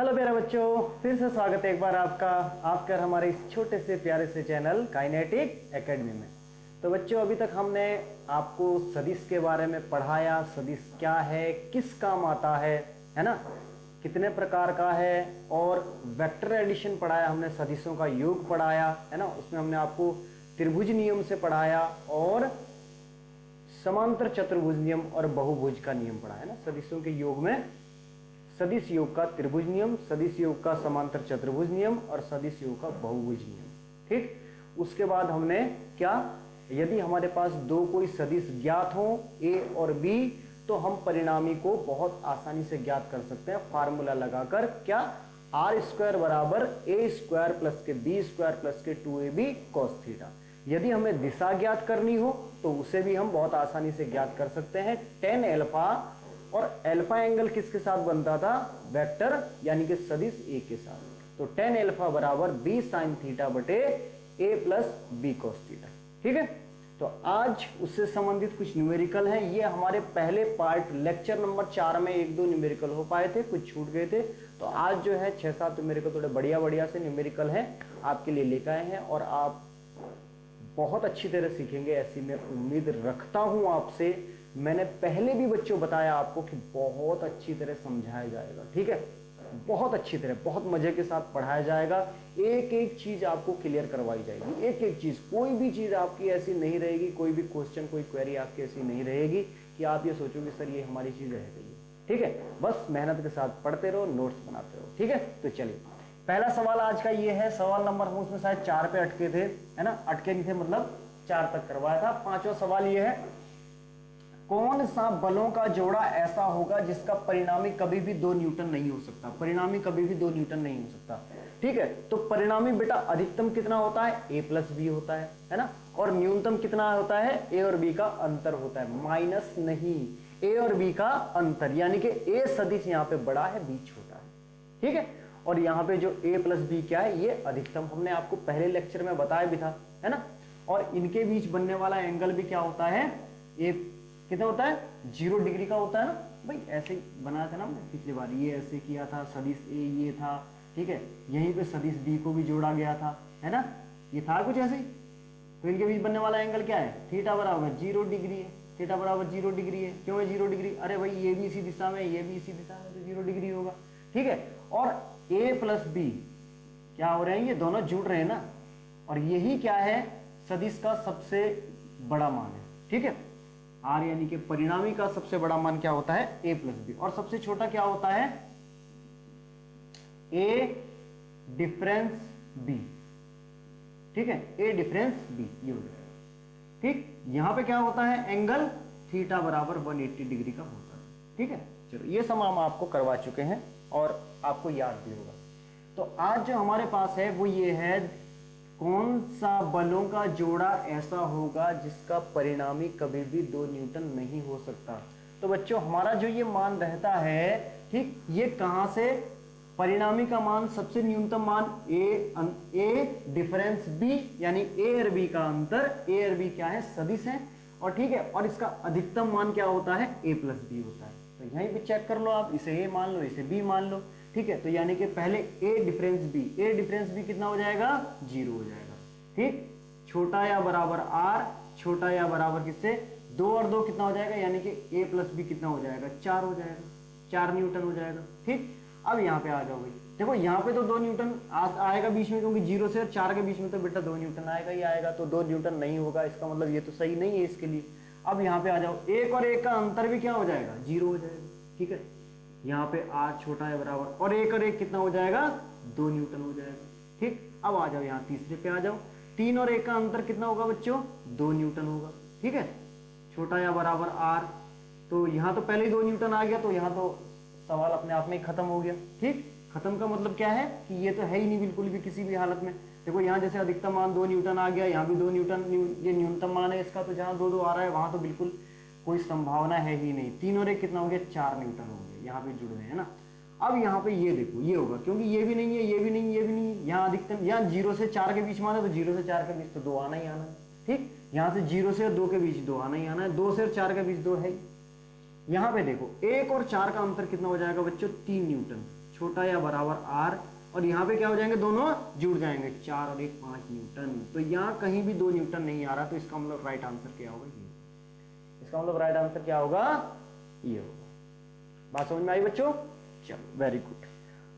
Hello प्यारे बच्चों, फिर से स्वागत है एक बार आपका हमारे इस छोटे से प्यारे से चैनल काइनेटिक एकेडमी में। तो बच्चों, अभी तक हमने आपको सदिश के बारे में पढ़ाया। सदिश क्या है, किस काम आता है ना, कितने प्रकार का है, और वेक्टर एडिशन पढ़ाया हमने, सदिशों का योग पढ़ाया है ना। उसमें हमने आपको त्रिभुज नियम से पढ़ाया और समांतर चतुर्भुज नियम और बहुभुज का नियम पढ़ाया ना। सदिशों के योग में सदिश योग का त्रिभुज नियम, सदिश योग का समांतर चतुर्भुज नियम और सदिश योग का बहुभुज नियम। ठीक, उसके बाद हमने क्या, यदि हमारे पास दो कोई सदिश ज्ञात हो ए और बी, तो हम परिणामी को बहुत आसानी से ज्ञात कर सकते हैं फार्मूला लगाकर। क्या, आर स्क्वायर बराबर ए स्क्वायर प्लस के बी स्क्वायर प्लस के 2ab cos थीटा। यदि हमें दिशा ज्ञात करनी हो तो उसे भी हम बहुत आसानी से ज्ञात कर सकते हैं। tan अल्फा, और अल्फा एंगल किसके साथ बनता था, वेक्टर यानी कि सदिश ए के साथ। तो tan अल्फा बराबर b sin थीटा बटे a plus b cos theta. ठीक है, तो आज उससे संबंधित कुछ न्यूमेरिकल हैं। ये हमारे पहले पार्ट लेक्चर नंबर 4 में 1-2 न्यूमेरिकल हो पाए थे, कुछ छूट गए थे। तो आज जो है 6-7 न्यूमेरिकल थोड़े बढ़िया से न्यूमेरिकल हैं आपके लिए लेकर आए हैं, और आप बहुत अच्छी तरह सीखेंगे ऐसी मैं उम्मीद रखता हूं आपसे। मैंने पहले भी बच्चों बताया आपको कि बहुत अच्छी तरह समझाया जाएगा। ठीक है, बहुत अच्छी तरह, बहुत मजे के साथ पढ़ाया जाएगा। एक एक चीज आपको क्लियर करवाई जाएगी, एक एक चीज, कोई भी चीज आपकी ऐसी नहीं रहेगी, कोई भी क्वेश्चन, कोई क्वेरी आपकी ऐसी नहीं रहेगी कि आप ये सोचोगे सर ये हमारी चीज रह गई है। ठीक है, बस मेहनत के साथ पढ़ते रहो, नोट्स बनाते रहो। ठीक है, तो चलिए पहला सवाल आज का ये है। सवाल नंबर हम उसमें शायद 4 पे अटके थे, है ना, अटके नहीं थे मतलब 4 तक करवाया था। 5वां सवाल ये है, कौन सा बलों का जोड़ा ऐसा होगा जिसका परिणामी कभी भी 2 न्यूटन नहीं हो सकता। परिणामी कभी भी 2 न्यूटन नहीं हो सकता। ठीक है, तो परिणामी बेटा अधिकतम कितना होता है, a प्लस बी होता है ना, और न्यूनतम कितना होता है, a और b का अंतर होता है, माइनस नहीं, a और b का अंतर, यानी कि a सदिश यहाँ पे बड़ा है, b छोटा है। ठीक है, और यहाँ पे जो a प्लस बी क्या है, ये अधिकतम, हमने आपको पहले लेक्चर में बताया भी था, है ना। और इनके बीच बनने वाला एंगल भी क्या होता है, ये कितना होता है, 0 डिग्री का होता है ना भाई। ऐसे बनाया था ना हमने पिछली बार, ये ऐसे किया था, सदिश ए ये था, ठीक है, यहीं पे सदिश बी को भी जोड़ा गया था, है ना, ये था कुछ ऐसे ही। तो इनके बीच बनने वाला एंगल क्या है, थीटा बराबर 0 डिग्री है। थीटा बराबर 0 डिग्री है, क्यों है 0 डिग्री, अरे भाई ये भी इसी दिशा में, ये भी इसी दिशा में, तो 0 डिग्री होगा। ठीक है, और a प्लस बी क्या हो रहे हैं, ये दोनों जुड़ रहे हैं ना, और यही क्या है, सदिश का सबसे बड़ा मान है। ठीक है, आर यानी कि परिणामी का सबसे बड़ा मान क्या होता है, a प्लस बी, और सबसे छोटा क्या होता है, a डिफरेंस b। ठीक है, a डिफरेंस b, ये हो गया। ठीक, यहां पे क्या होता है, एंगल थीटा बराबर 180 डिग्री का होता है। ठीक है, चलो ये सब हम आपको करवा चुके हैं और आपको याद भी होगा। तो आज जो हमारे पास है वो ये है, कौन सा बलों का जोड़ा ऐसा होगा जिसका परिणामी कभी भी 2 न्यूटन नहीं हो सकता। तो बच्चों हमारा जो ये मान रहता है, ठीक, ये कहां से, परिणामी का मान सबसे न्यूनतम मान a डिफरेंस b, यानी a और b का अंतर, a और b क्या है, सदिश है, और ठीक है, और इसका अधिकतम मान क्या होता है, a प्लस बी होता है। तो यहीं पे चेक कर लो आप, इसे a मान लो, इसे b मान लो। ठीक है, तो यानी कि पहले a difference b, a difference b कितना हो जाएगा, 0 हो जाएगा। ठीक, छोटा या बराबर r, छोटा या बराबर किससे, 2 और 2 कितना हो जाएगा, यानी कि a प्लस बी कितना हो जाएगा, 4 हो जाएगा, 4 न्यूटन हो जाएगा। ठीक, अब यहाँ पे आ जाओ भाई, देखो यहाँ पे तो 2 न्यूटन आएगा बीच में, क्योंकि 0 से 4 के बीच में तो बेटा 2 न्यूटन आएगा ही आएगा, तो 2 न्यूटन नहीं होगा, इसका मतलब ये तो सही नहीं है इसके लिए। अब यहाँ पे आ जाओ, 1 और 1 का अंतर भी क्या हो जाएगा, 0 हो जाएगा। ठीक है, यहाँ पे r छोटा है बराबर, और 1 और 1 कितना हो जाएगा, 2 न्यूटन हो जाएगा। ठीक, अब आ जाओ यहाँ तीसरे पे आ जाओ, 3 और 1 का अंतर कितना होगा बच्चों, 2 न्यूटन होगा। ठीक है, छोटा या बराबर r, तो यहाँ तो पहले ही 2 न्यूटन आ गया, तो यहाँ तो सवाल अपने आप में ही खत्म हो गया। ठीक, खत्म का मतलब क्या है कि ये तो है ही नहीं बिल्कुल भी किसी भी हालत में। देखो यहाँ जैसे अधिकतम मान 2 न्यूटन आ गया, यहाँ भी 2 न्यूटन, ये न्यूनतम मान है इसका, तो जहाँ 2-2 आ रहा है वहां तो बिल्कुल कोई संभावना है ही नहीं। 3 और 1 कितना हो गया, 4 न्यूटन हो गया, यहाँ पे जुड़ गए है ना। अब यहाँ पे ये देखो, ये होगा, क्योंकि ये भी नहीं है, ये भी नहीं, ये भी नहीं, यहाँ अधिकतम, यहाँ 0 से 4 के बीच मान है, तो 0 से 4 के बीच तो 2 आना ही आना है। ठीक, यहाँ से 0 से 2 के बीच 2 आना ही आना है, 2 से 4 के बीच 2 है। यहाँ पे देखो 1 और 4 का अंतर कितना हो जाएगा बच्चों, 3 न्यूटन, छोटा या बराबर आर, और यहाँ पे क्या हो जाएंगे, दोनों जुड़ जाएंगे, 4 और 1 5 न्यूटन। तो यहाँ कहीं भी 2 न्यूटन नहीं आ रहा, तो इसका मतलब राइट आंसर क्या होगा, ये। इसका मतलब राइट आंसर क्या होगा, ये होगा। बात समझ में आई बच्चों? चलो वेरी गुड।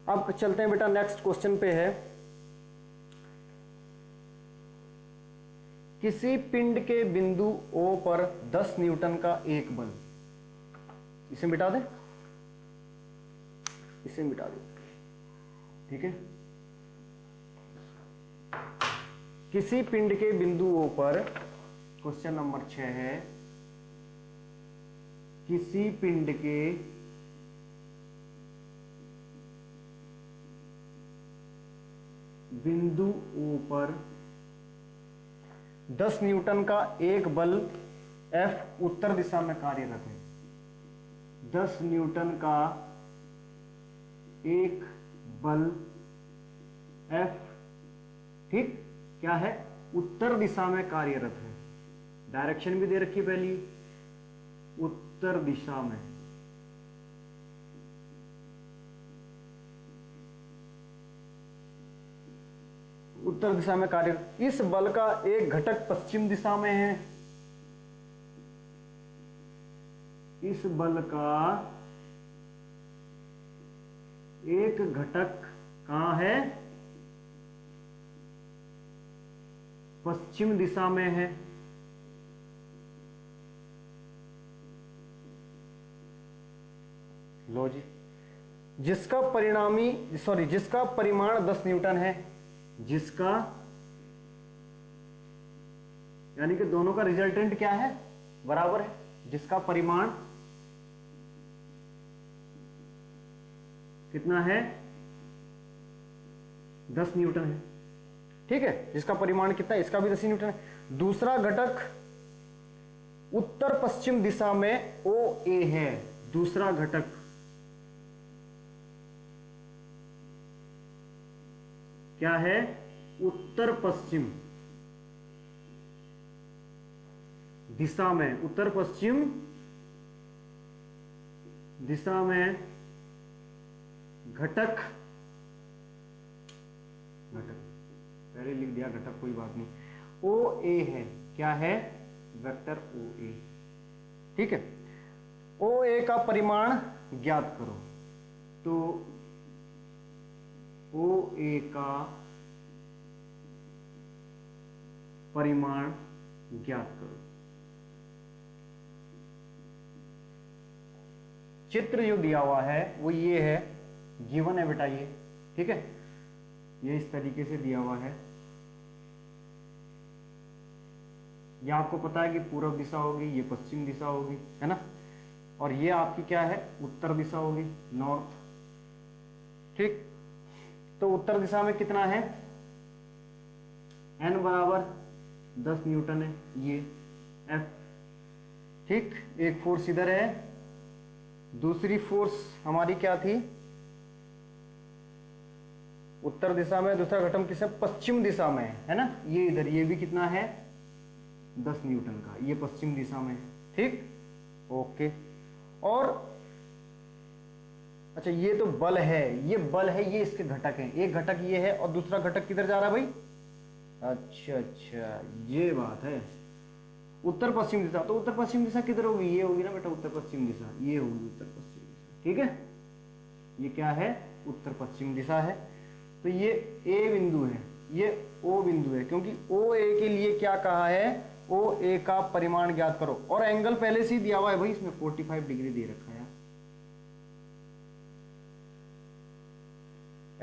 अब चलते हैं बेटा नेक्स्ट क्वेश्चन पे है, किसी पिंड के बिंदु O पर 10 न्यूटन का एक बल, इसे मिटा दे, इसे मिटा दे, ठीक है। किसी पिंड के बिंदु O पर, क्वेश्चन नंबर 6 है, किसी पिंड के बिंदु O पर 10 न्यूटन का एक बल F उत्तर दिशा में कार्यरत है। 10 न्यूटन का एक बल F, ठीक, क्या है, उत्तर दिशा में कार्यरत है। डायरेक्शन भी दे रखी है पहली, उत्तर दिशा में। उत्तर दिशा में कार्य, इस बल का एक घटक पश्चिम दिशा में है। इस बल का एक घटक कहां है, पश्चिम दिशा में है। लो जी, जिसका परिमाण 10 न्यूटन है, जिसका, यानी कि दोनों का रिजल्टेंट क्या है, बराबर है। जिसका परिमाण कितना है, 10 न्यूटन है, ठीक है। जिसका परिमाण कितना है, इसका भी 10 न्यूटन है। दूसरा घटक उत्तर पश्चिम दिशा में OA है। दूसरा घटक क्या है, उत्तर पश्चिम दिशा में, उत्तर पश्चिम दिशा में घटक, पहले लिख दिया घटक, कोई बात नहीं, OA है। क्या है, वेक्टर OA, ठीक है। OA का परिमाण ज्ञात करो, तो OA का परिमाण ज्ञात करो। चित्र जो दिया हुआ है वो ये है, गिवन है बेटा ये, ठीक है। ये इस तरीके से दिया हुआ है। ये आपको पता है कि पूर्व दिशा होगी, ये पश्चिम दिशा होगी, है ना। और ये आपकी क्या है, उत्तर दिशा होगी, नॉर्थ, ठीक। तो उत्तर दिशा में कितना है, N बराबर 10 न्यूटन है, ये F, ठीक। एक फोर्स इधर है, दूसरी फोर्स हमारी क्या थी, उत्तर दिशा में। दूसरा घटक किस, पश्चिम दिशा में है ना, ये इधर, ये भी कितना है, 10 न्यूटन का, ये पश्चिम दिशा में, ठीक, ओके। और अच्छा, ये तो बल है, ये बल है, ये इसके घटक हैं। एक घटक ये है और दूसरा घटक किधर जा रहा है भाई, अच्छा, ये बात है, उत्तर पश्चिम दिशा। तो उत्तर पश्चिम दिशा किधर होगी, ये होगी ना बेटा, उत्तर पश्चिम दिशा, ये होगी उत्तर पश्चिम दिशा, ठीक है। ये क्या है, उत्तर पश्चिम दिशा है। तो ये A बिंदु है, ये O बिंदु है, क्योंकि OA के लिए क्या कहा है, OA का परिमाण ज्ञात करो। और एंगल पहले से ही दिया हुआ है भाई, इसमें 45 डिग्री दे रखा है।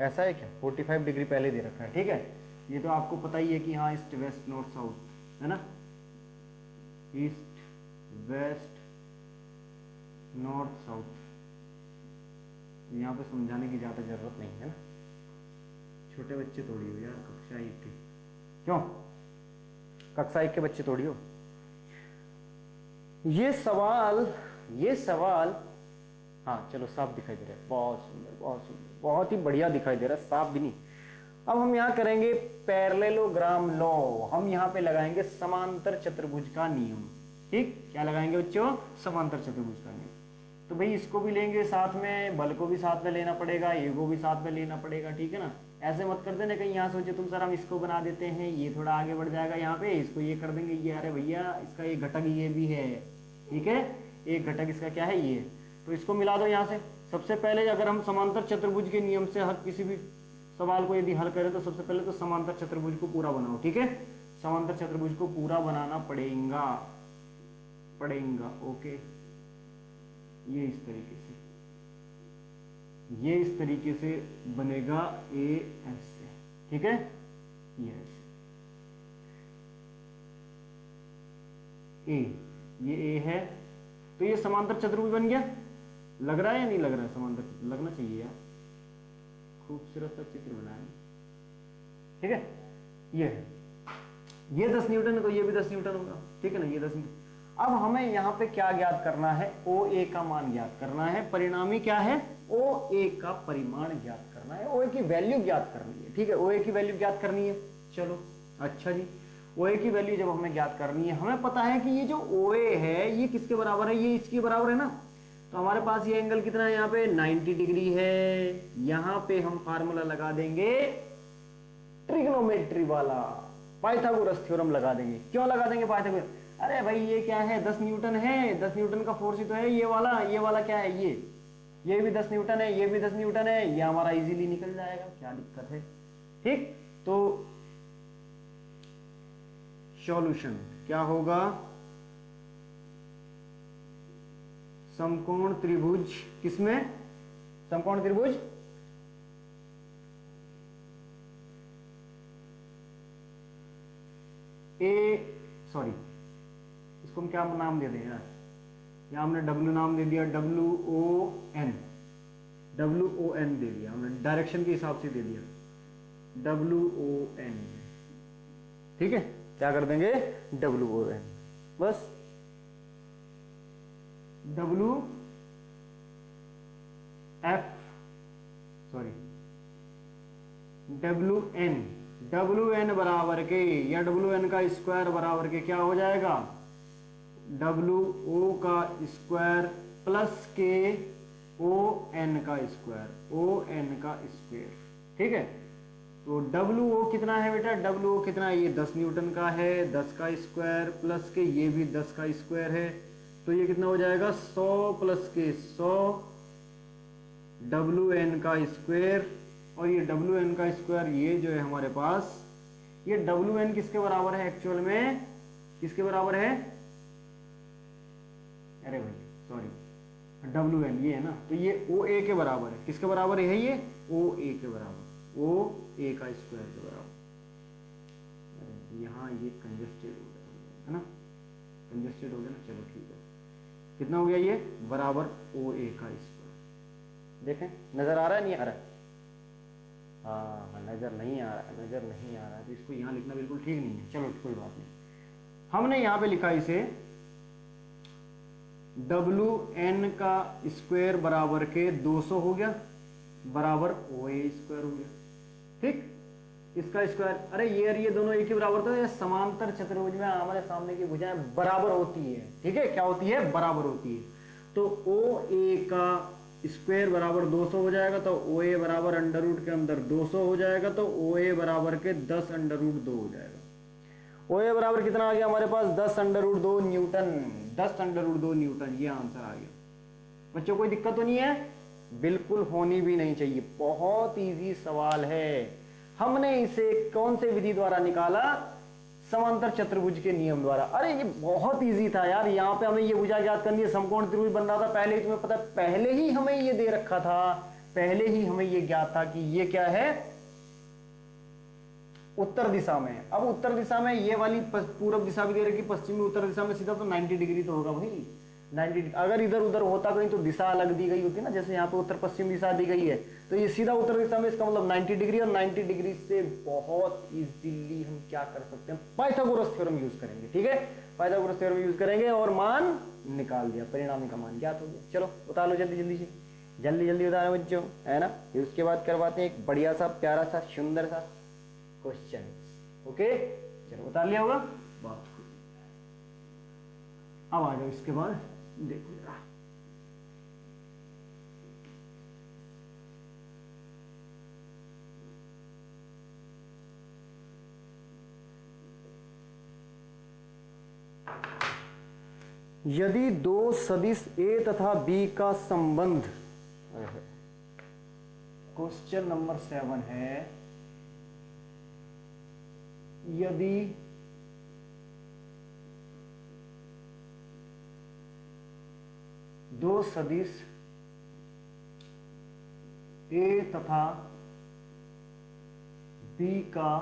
ऐसा है क्या, 45 डिग्री पहले दे रखा है, ठीक है। ये तो आपको पता ही है कि हाँ, ईस्ट वेस्ट नॉर्थ साउथ, है ना, ईस्ट वेस्ट नॉर्थ साउथ। यहाँ पे समझाने की ज्यादा जरूरत नहीं है ना, छोटे बच्चे थोड़ी हो यार, कक्षा 1 के, क्यों, कक्षा 1 के बच्चे थोड़ी हो। ये सवाल हाँ चलो, साफ दिखाई दे रहा है, बहुत सुंदर, बहुत सुंदर, बहुत ही बढ़िया दिखाई दे रहा है, साफ भी नहीं। अब हम यहाँ करेंगे पैरेललोग्राम लॉ, हम यहाँ पे लगाएंगे समांतर चतुर्भुज का नियम, ठीक। क्या लगाएंगे बच्चों, समांतर चतुर्भुज का नियम। तो भाई इसको भी लेंगे साथ में, बल को भी साथ में लेना पड़ेगा, ए को भी साथ में लेना पड़ेगा, ठीक है ना। ऐसे मत कर देना कहीं यहाँ सोचे तुम सर हम इसको बना देते हैं, ये थोड़ा आगे बढ़ जाएगा यहाँ पे, इसको ये कर देंगे, ये अरे भैया इसका एक घटक ये भी है, ठीक है, एक घटक इसका क्या है ये। तो इसको मिला दो यहाँ से। सबसे पहले अगर हम समांतर चतुर्भुज के नियम से हर किसी भी सवाल को यदि हल करें तो सबसे पहले तो समांतर चतुर्भुज को पूरा बनाओ, ठीक है। समांतर चतुर्भुज को पूरा बनाना पड़ेगा, ओके। ये इस तरीके से, ये इस तरीके से बनेगा ए ऐसे, ठीक है, ये ऐसे ए, ये ए है, तो ये समांतर चतुर्भुज बन गया। लग रहा है या नहीं लग रहा है? समांतर लगना चाहिए यार, खूबसूरत सा चित्र बनाए, ठीक है। ये है, ये 10 न्यूटन है तो ये भी 10 न्यूटन होगा, ठीक है ना, ये 10 न्यूटन। अब हमें यहाँ पे क्या ज्ञात करना है? ओ ए का मान ज्ञात करना है। परिणामी क्या है? ओ ए का परिमाण ज्ञात करना है, ओ ए की वैल्यू ज्ञात करनी है, ठीक है, ओ ए की वैल्यू ज्ञात करनी है। चलो अच्छा जी, ओ ए की वैल्यू जब हमें ज्ञात करनी है, हमें पता है कि ये जो ओ ए है ये किसके बराबर है? ये इसके बराबर है ना। तो हमारे पास ये एंगल कितना है? यहाँ पे 90 डिग्री है। यहाँ पे हम फार्मूला लगा देंगे ट्रिग्नोमेट्री वाला, पाइथागोरस थ्योरम लगा देंगे। क्यों लगा देंगे पाइथागोरस? अरे भाई ये क्या है? 10 न्यूटन है, 10 न्यूटन का फोर्स ही तो है ये वाला क्या है? ये भी 10 न्यूटन है, ये भी 10 न्यूटन है, ये हमारा इजीली निकल जाएगा, क्या दिक्कत है, ठीक। तो सॉल्यूशन क्या होगा? समकोण त्रिभुज, किसमें? समकोण त्रिभुज इसको हम क्या नाम दे दें यार? यहाँ हमने W नाम दे दिया, WON दे दिया हमने, डायरेक्शन के हिसाब से दे दिया WON, ठीक है। क्या कर देंगे? WON, बस WN बराबर के, या WN का स्क्वायर बराबर के क्या हो जाएगा? WO का स्क्वायर प्लस के ON का स्क्वायर, ठीक है। तो WO कितना है बेटा? WO कितना है? ये 10 न्यूटन का है, 10 का स्क्वायर प्लस के ये भी 10 का स्क्वायर है, तो ये कितना हो जाएगा? 100 प्लस के 100 WN का स्क्वायर, और ये WN का स्क्वायर ये जो है हमारे पास, ये WN किसके बराबर है एक्चुअल में? किसके बराबर है? अरे भाई सॉरी, WN ये है ना, तो ये OA के बराबर है। किसके बराबर है ये? OA के बराबर, OA का स्क्वायर के बराबर। यहाँ ये कंजस्टेड हो गया है ना, कंजस्टेड हो गया ना, चलो ठीक है। कितना हो गया ये? बराबर OA का स्क्वायर। देखें नजर आ रहा है, नहीं आ रहा है? हाँ नजर नहीं आ रहा है, तो इसको यहाँ लिखना बिल्कुल ठीक नहीं है। चलो कोई बात नहीं, हमने यहाँ पे लिखा इसे WN का स्क्वायर बराबर के 200 हो गया, बराबर OA स्क्वायर हो गया, ठीक। इसका स्क्वायर, अरे ये दोनों एक ही बराबर, तो ये समांतर चतुर्भुज में आमने सामने की भुजाएं बराबर होती है, ठीक है। क्या होती है? बराबर होती है। तो OA का स्क्वायर बराबर 200 हो जाएगा, तो OA बराबर अंडर रूट के अंदर 200 हो जाएगा, तो OA बराबर के 10 अंडर रूट 2 हो जाएगा। OA बराबर कितना आ गया हमारे पास? 10 under root 2 newton, 10 under root 2 newton, ये आंसर आ गया। बच्चों कोई दिक्कत तो नहीं है? बिल्कुल होनी भी नहीं चाहिए, बहुत इजी सवाल है। हमने इसे कौन से विधि द्वारा निकाला? समांतर चतुर्भुज के नियम द्वारा। अरे ये बहुत इजी था यार, यहाँ पे हमें ये भुजा ज्ञात करनी है, समकोण त्रिभुज बन रहा था पहले ही, तुम्हें पता है पहले ही हमें ये दे रखा था, पहले ही हमें ये ज्ञात था कि ये क्या है? उत्तर दिशा में। अब उत्तर दिशा में ये वाली पूर्व दिशा भी दे रखी, पश्चिमी उत्तर दिशा में सीधा, तो 90 डिग्री तो होगा भाई। 90, अगर इधर उधर होता कहीं तो दिशा अलग दी गई होती ना, जैसे यहाँ पे उत्तर पश्चिम दिशा दी गई है, तो ये सीधा उत्तर दिशा में, इसका मतलब 90 डिग्री, और 90 डिग्री से बहुत इजीली हम क्या कर सकते हैं? पाइथागोरस थ्योरम यूज करेंगे, ठीक है। पाइथागोरस थ्योरम यूज करेंगे और मान निकाल दिया, परिणामी का मान ज्ञात हो गया। चलो उतार लो जल्दी से, जल्दी उतारो बच्चों, है ना। फिर उसके बाद करवाते हैं एक बढ़िया सा प्यारा सा सुंदर सा क्वेश्चन, ओके। चलो उतार लिया होगा, बात। अब आ जाओ इसके बाद देखो जरा, यदि दो सदिश ए तथा बी का संबंध, क्वेश्चन नंबर 7 है, यदि दो सदिश ए तथा बी का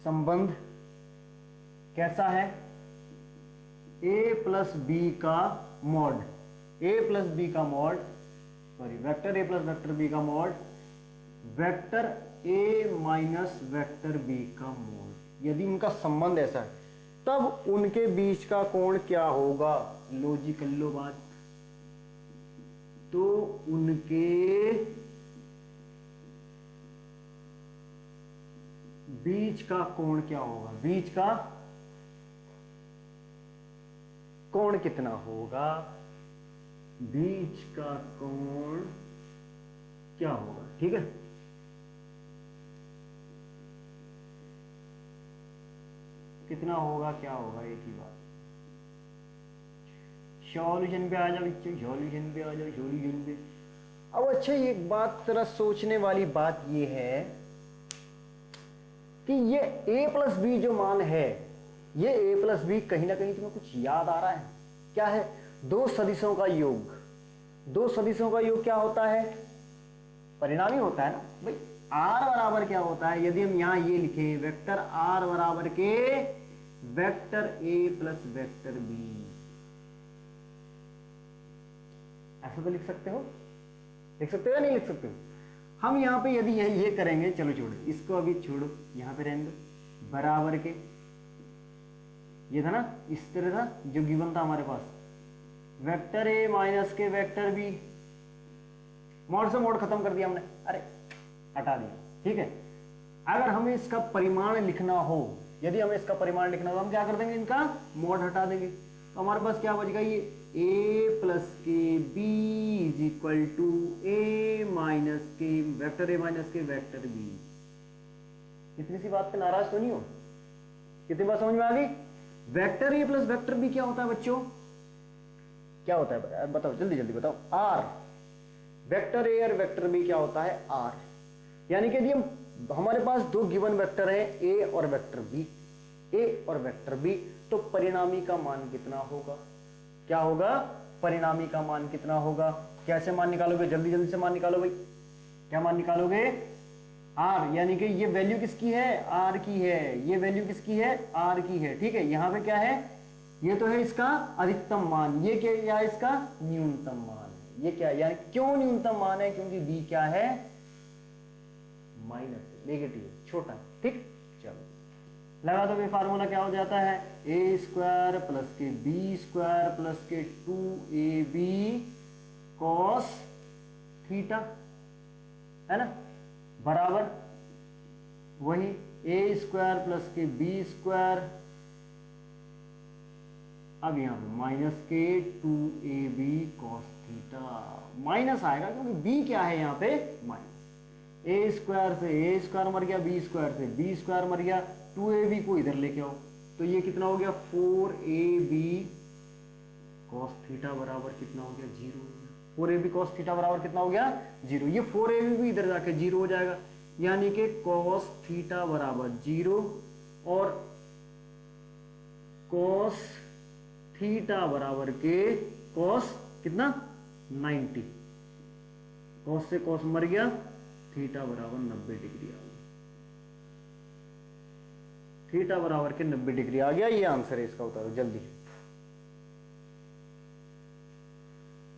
संबंध कैसा है, ए प्लस बी का मॉड, ए प्लस बी का mod, sorry vector a plus vector b का mod, vector a minus vector b का मॉड, यदि उनका संबंध ऐसा है तब उनके बीच का कोण क्या होगा। लॉजिकल लो बात, तो उनके बीच का कोण क्या होगा, बीच का कोण कितना होगा, बीच का कोण क्या होगा। ठीक है, कितना होगा क्या होगा, एक ही बात। सॉल्यूशन पे आ जाओ बच्चों, सॉल्यूशन पे आ जाओ, सॉल्यूशन पे। अब अच्छा एक बात जरा सोचने वाली बात ये है कि ये a प्लस बी जो मान है, ये a प्लस बी कहीं ना कहीं तुम्हें कुछ याद आ रहा है, क्या है, दो सदिशों का योग। दो सदिशों का योग क्या होता है, परिणामी होता है ना भाई। r बराबर क्या होता है, यदि हम यहां ये लिखे वेक्टर r बराबर के vector a plus vector b, ऐसा तो लिख सकते हो, लिख सकते हो या नहीं लिख सकते हो। हम यहाँ पे यदि ये करेंगे, चलो छोड़ो इसको, अभी छोड़ो, यहाँ पे रहने दो, बराबर के, ये था ना, इस तरह था जो गिवन था हमारे पास, vector a minus k vector B, mod से मॉड खत्म कर दिया हमने, अरे हटा दिया। ठीक है, अगर हमें इसका परिमाण लिखना हो, यदि हमें इसका परिमाण लिखना हो तो हम क्या कर देंगे, इनका मॉड हटा देंगे, तो हमारे पास क्या बचेगा, ये a plus k b is equal to a minus k vector a minus k vector b। इतनी सी बात पे नाराज तो नहीं हो, कितनी बात समझ में आ गई। Vector a plus vector b क्या होता है बच्चों, क्या होता है बताओ, जल्दी जल्दी बताओ। r, वेक्टर ए और वेक्टर b क्या होता है, r। यानी कि यदि हम, हमारे पास दो गिवन वेक्टर है a और वेक्टर b, a और वेक्टर b, तो परिणामी का मान कितना होगा, क्या होगा, परिणामी का मान कितना होगा। कैसे मान निकालोगे, जल्दी जल्दी से मान निकालो भाई, क्या मान निकालोगे, r, यानी कि ये वैल्यू किसकी है, r की है, ये वैल्यू किसकी है, r की है। ठीक है, यहां पे क्या है, ये तो है इसका अधिकतम मान, ये क्या है, इसका न्यूनतम मान है। ये क्या है, यानी क्यों न्यूनतम मान है, क्योंकि b क्या है, माइनस, नेगेटिव है, छोटा है। ठीक, चलो लगा दो, फार्मूला क्या हो जाता है, ए स्क्वायर प्लस के बी स्क्वायर प्लस के 2ab कॉस थीटा, है ना, बराबर वही ए स्क्वायर प्लस के बी स्क्वायर, अब यहां पे माइनस के 2ab कॉस थीटा, माइनस आएगा क्योंकि b क्या है यहाँ पे, माइनस। ए स्क्वायर से ए स्क्वायर मर गया, बी स्क्वायर से बी स्क्वायर मर गया, 2ab को इधर लेके आओ, तो ये कितना हो गया, 4ab cos थीटा बराबर कितना हो गया, 0। 4ab cos थीटा बराबर कितना हो गया, 0। ये 4ab भी इधर जाके 0 हो जाएगा, यानी कि cos थीटा बराबर 0 और cos थीटा बराबर के cos कितना, 90, cos से cos मर गया, थीटा बराबर 90 डिग्री आ गया, थीटा बराबर के 90 डिग्री आ गया। ये आंसर है इसका, उतारो जल्दी।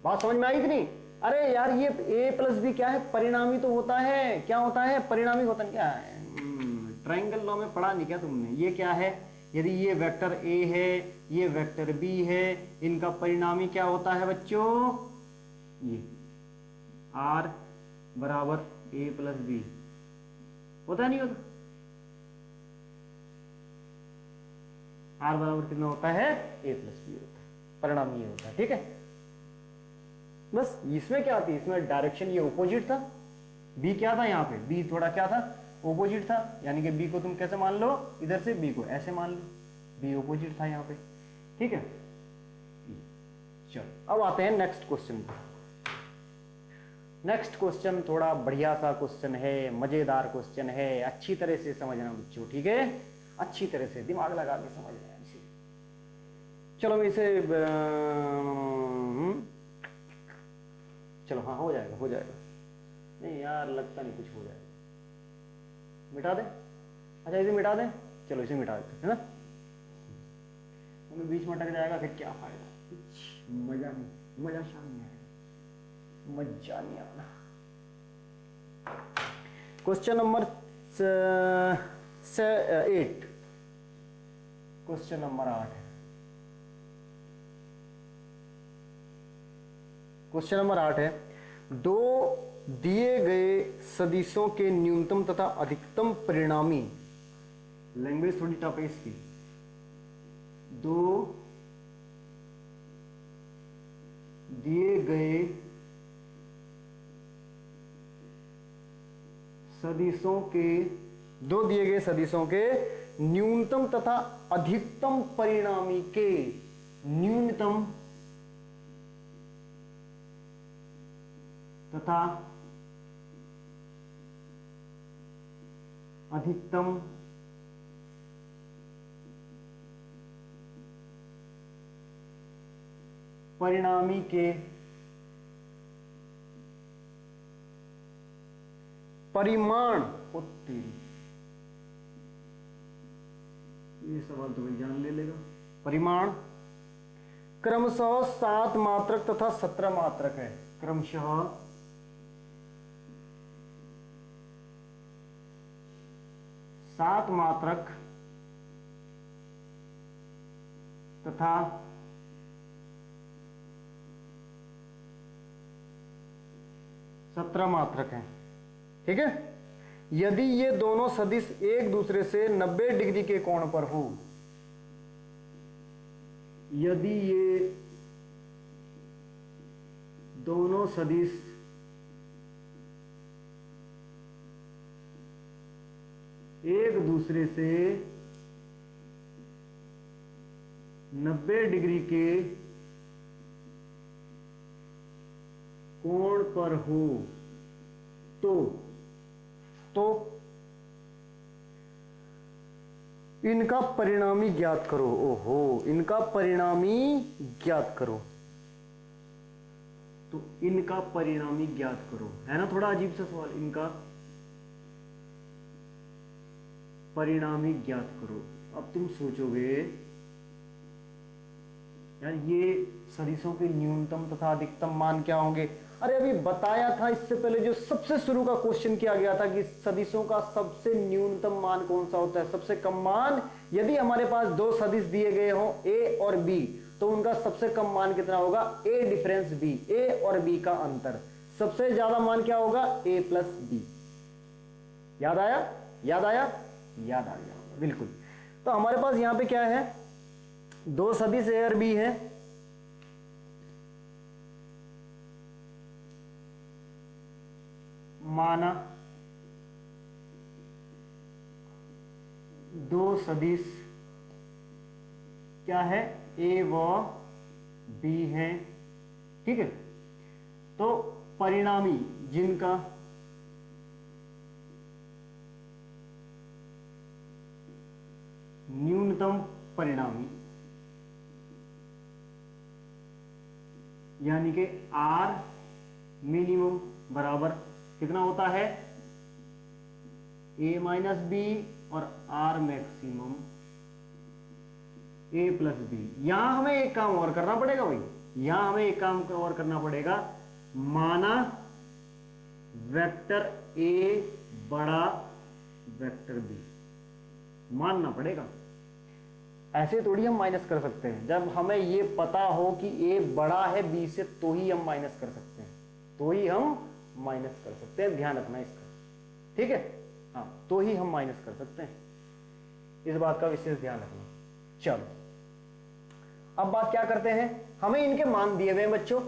बात समझ में आई कि नहीं। अरे यार ये a प्लस बी क्या है, परिणामी तो होता है, क्या होता है, परिणामी होता है, क्या है, ट्रायंगल लॉ में पढ़ा नहीं क्या तुमने। ये क्या है, यदि ये वेक्टर a है, ये वेक्टर b है, इनका परिणामी क्या होता है बच्चों, ये r बराबर a प्लस बी होता नहीं होता, r बराबर कितना होता है, a प्लस बी होता है, परिणाम ये होता है। ठीक है, बस इसमें क्या आती है, इसमें डायरेक्शन ये ऑपोजिट था, b क्या था यहाँ पे, b थोड़ा क्या था, ऑपोजिट था, यानी कि b को तुम कैसे मान लो, इधर से b को ऐसे मान लो, बी ऑपोजिट था यहाँ पे, ठीक है। चलो अब आते हैं नेक्स्ट क्वेश्चन पे। नेक्स्ट क्वेश्चन थोड़ा बढ़िया सा क्वेश्चन है, मजेदार क्वेश्चन है, अच्छी तरह से समझना बच्चों, ठीक है, अच्छी तरह से दिमाग लगा के समझना है इसे। चलो मैं इसे चलो हाँ हो जाएगा, हो जाएगा। नहीं यार लगता नहीं कुछ हो जाएगा, मिटा दे। अच्छा इसे मिटा दें, चलो इसे मिटा देते है ना, बीच में अटक जाएगा फिर क्या फायदा, कुछ मजा नहीं, मजा शाम में आएगा, मजा नहीं आना। क्वेश्चन नंबर 8, क्वेश्चन नंबर 8 है। क्वेश्चन नंबर 8 है, दो दिए गए सदिशों के न्यूनतम तथा अधिकतम परिणामी, लैंग्वेज थोड़ी टफ है इसकी, दो दिए गए सदिशों के, दो दिए गए सदिशों के न्यूनतम तथा अधिकतम परिणामी के, न्यूनतम तथा अधिकतम परिणामी के परिमाण, ये सवाल तो भाई जान ले लेगा, परिमाण क्रमशः 7 मात्रक तथा 17 मात्रक है, क्रमशः 7 मात्रक तथा 17 मात्रक हैं, ठीक है। यदि ये दोनों सदिश एक दूसरे से 90 डिग्री के कोण पर हो, यदि ये दोनों सदिश एक दूसरे से 90 डिग्री के कोण पर हो तो इनका परिणामी ज्ञात करो। ओहो, इनका परिणामी ज्ञात करो, तो इनका परिणामी ज्ञात करो, है ना थोड़ा अजीब सा सवाल, इनका परिणामी ज्ञात करो। अब तुम सोचोगे यार ये सदिशों के न्यूनतम तथा अधिकतम मान क्या होंगे, अरे अभी बताया था इससे पहले, जो सबसे शुरू का क्वेश्चन किया गया था कि सदिशों का सबसे न्यूनतम मान कौन सा होता है, सबसे कम मान। यदि हमारे पास दो सदिश दिए गए हों ए और बी, तो उनका सबसे कम मान कितना होगा, ए डिफरेंस बी, ए और बी का अंतर। सबसे ज्यादा मान क्या होगा, ए प्लस बी। याद आया, याद आया, याद आ गया बिल्कुल। तो हमारे पास यहां पे क्या है, दो सदिश ए और बी है, माना दो सदिश क्या है, ए व बी है, ठीक है। तो परिणामी जिनका न्यूनतम परिणामी यानी कि आर मिनिमम बराबर कितना होता है, ए माइनस बी और R maximum a plus b. यहां हमें एक काम और करना पड़ेगा भाई, यहां हमें एक काम और करना पड़ेगा, माना वेक्टर ए बड़ा वेक्टर बी, मानना पड़ेगा। ऐसे थोड़ी हम माइनस कर सकते हैं, जब हमें ये पता हो कि ए बड़ा है बी से तो ही हम माइनस कर सकते हैं, तो ही हम माइनस कर सकते हैं, ध्यान रखना इसका, ठीक है। हाँ, तो ही हम माइनस कर सकते हैं, इस बात का विशेष ध्यान रखना। चलो अब बात क्या करते हैं, हमें इनके मान दिए हुए हैं बच्चों,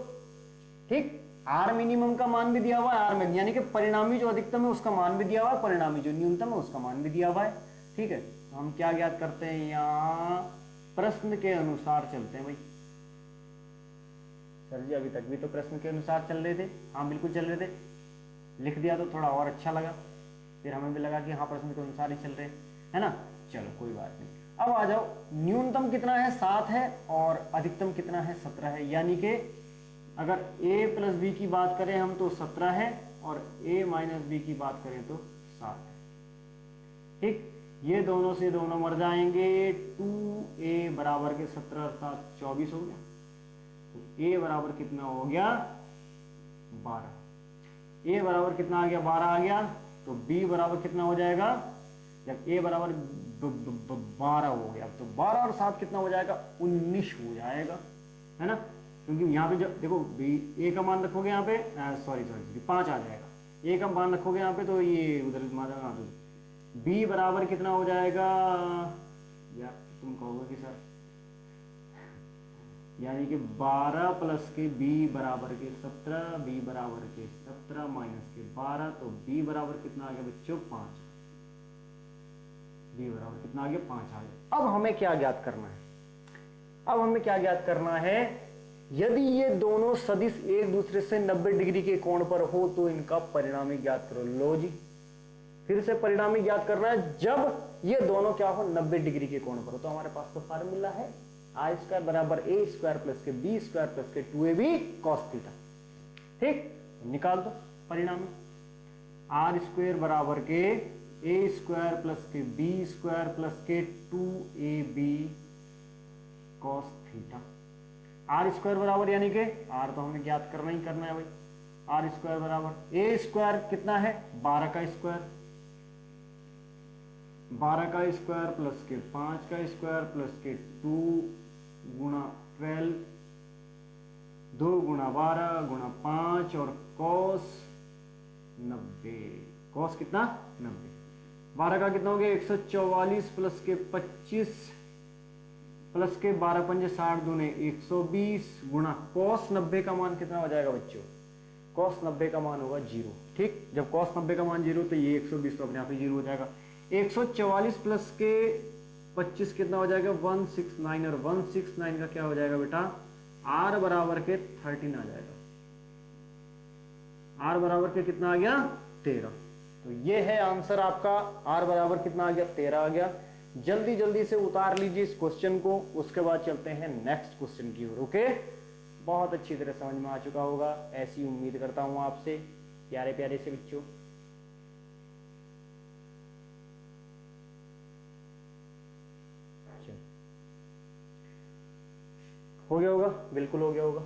ठीक। आर मिनिमम का मान भी दिया हुआ है, आर में यानी कि परिणामी जो अधिकतम है उसका मान भी दिया हुआ है, परिणामी जो न्यूनतम है उसका मान भी दिया हुआ है, ठीक है। हम क्या ज्ञात करते हैं, यहाँ प्रश्न के अनुसार चलते हैं भाई। सर जी अभी तक भी तो प्रश्न के अनुसार चल रहे थे। हाँ बिल्कुल चल रहे थे, लिख दिया तो थोड़ा और अच्छा लगा, फिर हमें भी लगा कि हाँ प्रश्न के अनुसार ही चल रहे है ना। चलो कोई बात नहीं। अब आ जाओ, न्यूनतम कितना है 7 है और अधिकतम कितना है 17 है। यानी कि अगर a प्लस बी की बात करें हम तो 17 है और a माइनस बी की बात करें तो 7 है। ठीक, ये दोनों से दोनों मर जाएंगे, 2a बराबर के 17 अर्थात 24 हो गया। तो a बराबर कितना हो गया 12। a बराबर कितना आ गया 12 आ गया। तो b बराबर कितना हो जाएगा, जब a बराबर 12 हो गया तो 12 और 7 कितना हो जाएगा 19 हो जाएगा, है ना। क्योंकि यहाँ पे जब देखो a का मान रखोगे यहाँ पे सॉरी 5 आ जाएगा, a का मान रखोगे यहाँ पे तो ये उधर b बराबर कितना हो जाएगा, या तुम कहोगे कि सर यानी कि 12 प्लस के b बराबर के 17, b बराबर के 17 माइनस के 12, तो b बराबर कितना आ गया बच्चों 5। b बराबर कितना आ गया 5 आ गया। अब हमें क्या ज्ञात करना है, अब हमें क्या ज्ञात करना है, यदि ये दोनों सदिश एक दूसरे से 90 डिग्री के कोण पर हो तो इनका परिणामी ज्ञात करो। लो जी, फिर से परिणामी ज्ञात करना है जब ये दोनों क्या हो 90 डिग्री के कोण पर हो। तो हमारे पास तो फार्मूला है आई स्क्वायर बराबर ए स्क्वायर प्लस के बी स्क्वायर प्लस के 2ab cos थीटा। ठीक, निकाल दो परिणामी, आर स्क्वायर बराबर के ए स्क्वायर प्लस के बी स्क्वायर प्लस के 2ab cos theta. Are square बराबर यानी कि आर तो हमें ज्ञात करना ही करना है भाई। आर स्क्वायर बराबर ए स्क्वायर कितना है 12 का स्क्वायर, 12 का स्क्वायर प्लस के 5 का स्क्वायर प्लस के 2 गुणा 12, 2 गुणा 12 गुणा 5 और cos 90, cos कितना 90, 12 का कितना हो गया 144 प्लस के 25 प्लस के 12 पंजे 60 दूने 120 गुणा cos 90 का मान कितना हो जाएगा बच्चों, cos 90 का मान होगा 0। ठीक, जब cos 90 का मान 0 तो ये 120 तो अपने आप ही 0 हो जाएगा। 144 प्लस के 25 कितना हो जाएगा 169 और 169 का क्या हो जाएगा बेटा r बराबर के 13 आ जाएगा। r बराबर के कितना आ गया 13। तो ये है आंसर आपका, r बराबर कितना आ गया 13 आ गया। जल्दी जल्दी से उतार लीजिए इस क्वेश्चन को, उसके बाद चलते हैं नेक्स्ट क्वेश्चन की ओर। ओके, बहुत अच्छी तरह समझ में आ चुका होगा, ऐसी उम्मीद करता हूं आपसे प्यारे प्यारे से बच्चों। हो गया होगा, बिल्कुल हो गया होगा।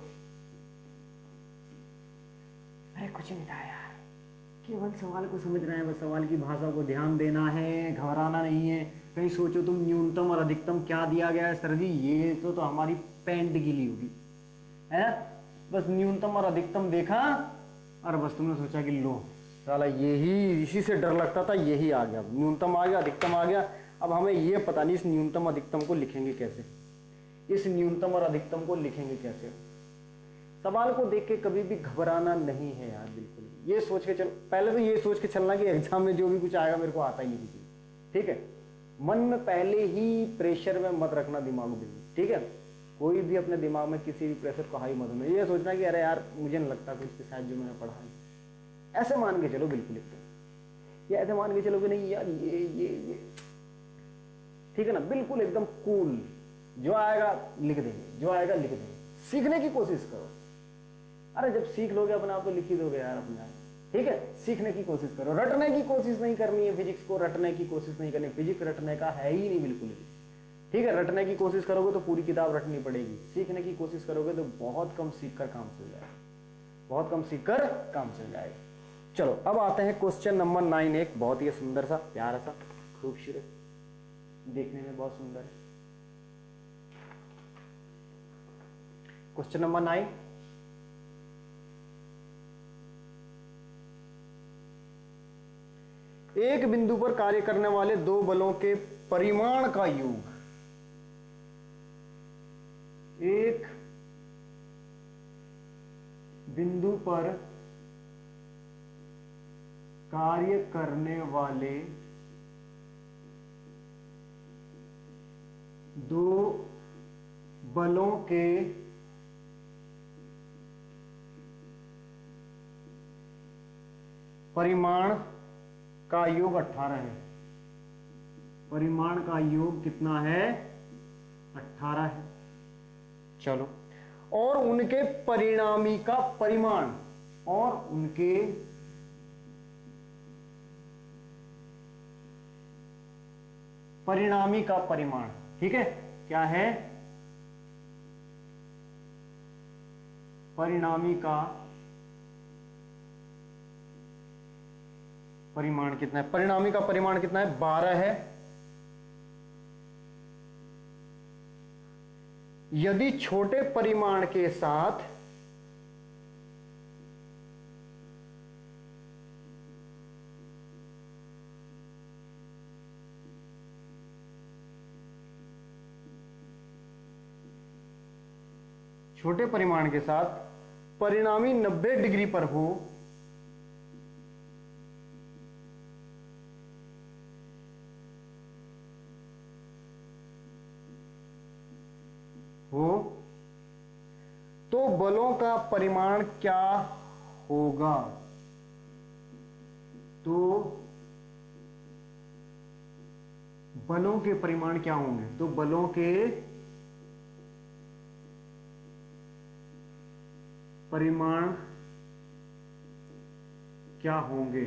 अरे कुछ नहीं था यार, केवल सवाल को समझना है, बस सवाल की भाषा को ध्यान देना है, घबराना नहीं है। कहीं सोचो तुम न्यूनतम और अधिकतम क्या दिया गया है सर जी, ये तो हमारी पैंट गीली होगी है ना। बस न्यूनतम और अधिकतम देखा और बस तुमने सोचा कि लो साला यही, इसी से डर लगता था, यही आ गया, न्यूनतम आ गया अधिकतम आ गया। अब हमें ये पता नहीं इस न्यूनतम अधिकतम को लिखेंगे कैसे, इस न्यूनतम और अधिकतम को लिखेंगे कैसे। सवाल को देख के कभी भी घबराना नहीं है यार, बिल्कुल ये सोच के चलो, पहले तो ये सोच के चलना कि एग्जाम में जो भी कुछ आएगा मेरे को आता ही नहीं किसी, ठीक है। मन में पहले ही प्रेशर में मत रखना दिमाग में, ठीक है। कोई भी अपने दिमाग में किसी भी प्रेशर को हाई मत होना, ये सोचना कि अरे यार मुझे नहीं लगता कुछ के साथ जो मैंने पढ़ा है, ऐसे मान के चलो बिल्कुल एकदम, या ऐसे मान के चलो कि नहीं यार ये ठीक है ना, बिल्कुल एकदम कूल, जो आएगा लिख देंगे, जो आएगा लिख देंगे। सीखने की कोशिश करो, अरे जब सीख लोगे अपने आप तो लिख ही दोगे यार अपने आप, ठीक है। सीखने की कोशिश करो, रटने की कोशिश नहीं करनी है, फिजिक्स को रटने की कोशिश नहीं करनी, फिजिक्स रटने का है ही नहीं बिल्कुल भी, ठीक है। रटने की कोशिश करोगे तो पूरी किताब रटनी पड़ेगी, सीखने की कोशिश करोगे तो बहुत कम सीख कर काम चल जाएगा, बहुत कम सीख कर काम चल जाएगा। चलो अब आते हैं क्वेश्चन नंबर 9, एक बहुत ही सुंदर सा, प्यारा सा, खूबसूरत, देखने में बहुत सुंदर है। क्वेश्चन नंबर 9, एक बिंदु पर कार्य करने वाले दो बलों के परिमाण का योग, एक बिंदु पर कार्य करने वाले दो बलों के परिमाण का योग 18 है। परिमाण का योग कितना है? 18 है। चलो, और उनके परिणामी का परिमाण, और उनके परिणामी का परिमाण, ठीक है, क्या है? परिणामी का परिमाण कितना है? परिणामी का परिमाण कितना है? 12 है। यदि छोटे परिमाण के साथ छोटे परिमाण के साथ परिणामी 90 डिग्री पर हो, तो बलों का परिमाण क्या होगा? तो बलों के परिमाण क्या होंगे? तो बलों के परिमाण क्या होंगे?